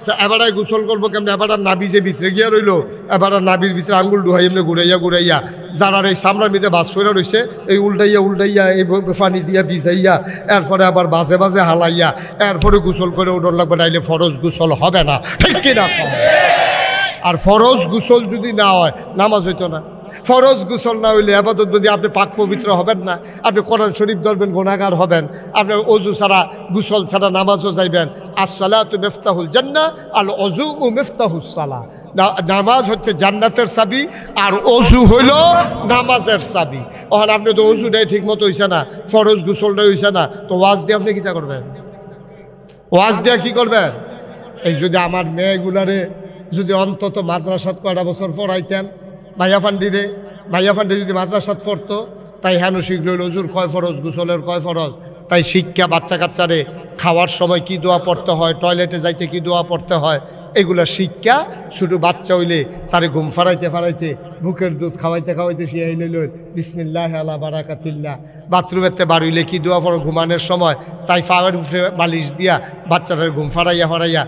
A: তো এবারাই গোসল করবো কেমন? এবার নাবি যে ভিতরে গিয়া রইলো, এবার নাবির ভিতরে আঙ্গুল ডুহাই এমনি ঘুরাইয়া যারা এই সামরার মধ্যে বাস ফেরা রয়েছে এই উল্টাইয়া এই পানি দিয়া ভিজাইয়া এরপরে আবার বাজে বাজে হালাইয়া এরপরে গোসল করে উঠন লাগবে, নাইলে ফরজ গোসল হবে না। ঠিক কিনা? আর ফরজ গোসল যদি না হয় নামাজ হইতো না। ফরজ গোসল না হইলে আপাতত যদি আপনি পাক পবিত্র হবেন না, আপনি কোরআন শরীফ ধরবেন গুনাহগার হবেন, আপনি অজু ছাড়া গোসল ছাড়া নামাজও যাইবেন। আসসালাতু মিফতাহুল জান্নাহ আল ওযু মিফতাহুস সালাহ। নামাজ হচ্ছে জান্নাতের চাবি আর অজু হইল নামাজের চাবি। ওখান আপনি তো অজুটাই ঠিক মতো হইছে না, ফরজ গোসলটাই হইছে না, তো ওয়াজ দিয়ে আপনি কী করবেন? ওয়াজ দিয়ে কী করবেন? এই যদি আমার মেয়েগুলারে যদি অন্তত মাদ্রাসাত কয়টা বছর পড়াইতেন, ভাইয়া ফান্ডি যদি মাদ্রাসাত পড়তো, তাই হেন শিখল অজুর কয় ফরজ, গোসলের কয় ফরজ, তাই শিক্ষা বাচ্চা কাচ্চারে খাওয়ার সময় কি দোয়া পড়তে হয়, টয়লেটে যাইতে কি দোয়া পড়তে হয়, এগুলা শিক্ষা। শুধু বাচ্চা হইলে তারে ঘুম ফারাইতে বুকের দুধ খাওয়াইতে শিয়াই লইল বিসমিল্লাহ আলা বারাকাতিল্লাহ। বাথরুমেতে বাড়িলে কি দোয়া পড়ো ঘুমানোর সময়, তাই ফাওয়ার উপরে বালিশ দিয়া বাচ্চাটার ঘুম ফারাইয়া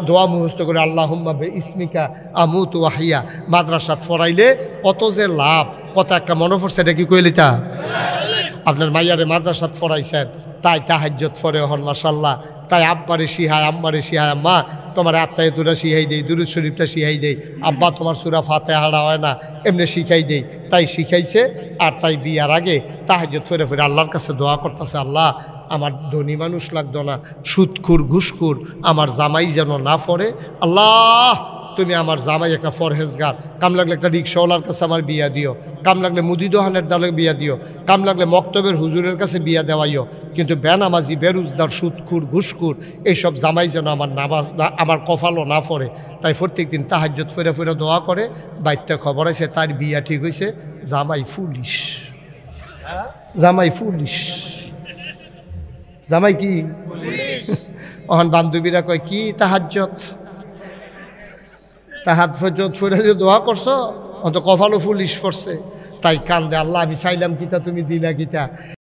A: দোয়া মুখস্থ করে আল্লাহুম্মা বে ইসমিকা আমুতু ওয়াহিয়া। মাদ্রাসাত ফরাইলে কত যে লাভ, কত একটা মনে পড়ছে, এটা কি কইলিতা? আপনার মাইয়ারে মাদ্রাসাত ফরাইছেন, তাই তাহাজ্জুদ পড়ে হন মাশাআল্লাহ, তাই আব্বারে শিহায় আম্মারে শিহায়, আম্মা তোমার আত্মায় তোরা শিখাই দেই, দুরুদ শরীফটা শিখাই দেই, আব্বা তোমার সূরা ফাতিহা হয় না এমনি শিখাই দেই। তাই শিখাইছে। আর তাই বিয়ার আগে তাহাজ্জুদ ফিরে ফিরে আল্লাহর কাছে দোয়া করতেছে, আল্লাহ আমার ধনী মানুষ লাগতো না, সুদখোর ঘুষখোর আমার জামাই যেন না পড়ে। আল্লাহ তুমি আমার জামাই একটা ফরহেজগার, কাম লাগলে একটা রিক্সাওয়ালার কাছে আমার বিয়া দিও, কাম লাগলে মুদি দোহানের দ্বারে বিয়া দিও, কাম লাগলে মক্তবের হুজুরের কাছে বিয়া দেওয়াইও, কিন্তু বেনামাজি বেরুজদার সুদখোর ঘুষখোর এইসব জামাই যেন আমার নামাজ আমার কপালও না পড়ে। তাই প্রত্যেক দিন তাহাজ্জুদ ফিরে ফিরে দোয়া করে। বাইতে খবর আছে তার বিয়া ঠিক হয়েছে, জামাই পুলিশ, জামাই পুলিশ, জামাই কি অহন বান্ধবীরা কয় কি তাহাজ্জুদ ফিরে যে দোয়া করছো অন্ত কপালও পুলিশ পড়ছে। তাই কান্দে, আল্লাহ আমি চাইলাম কিতা তুমি দিলা কিতা।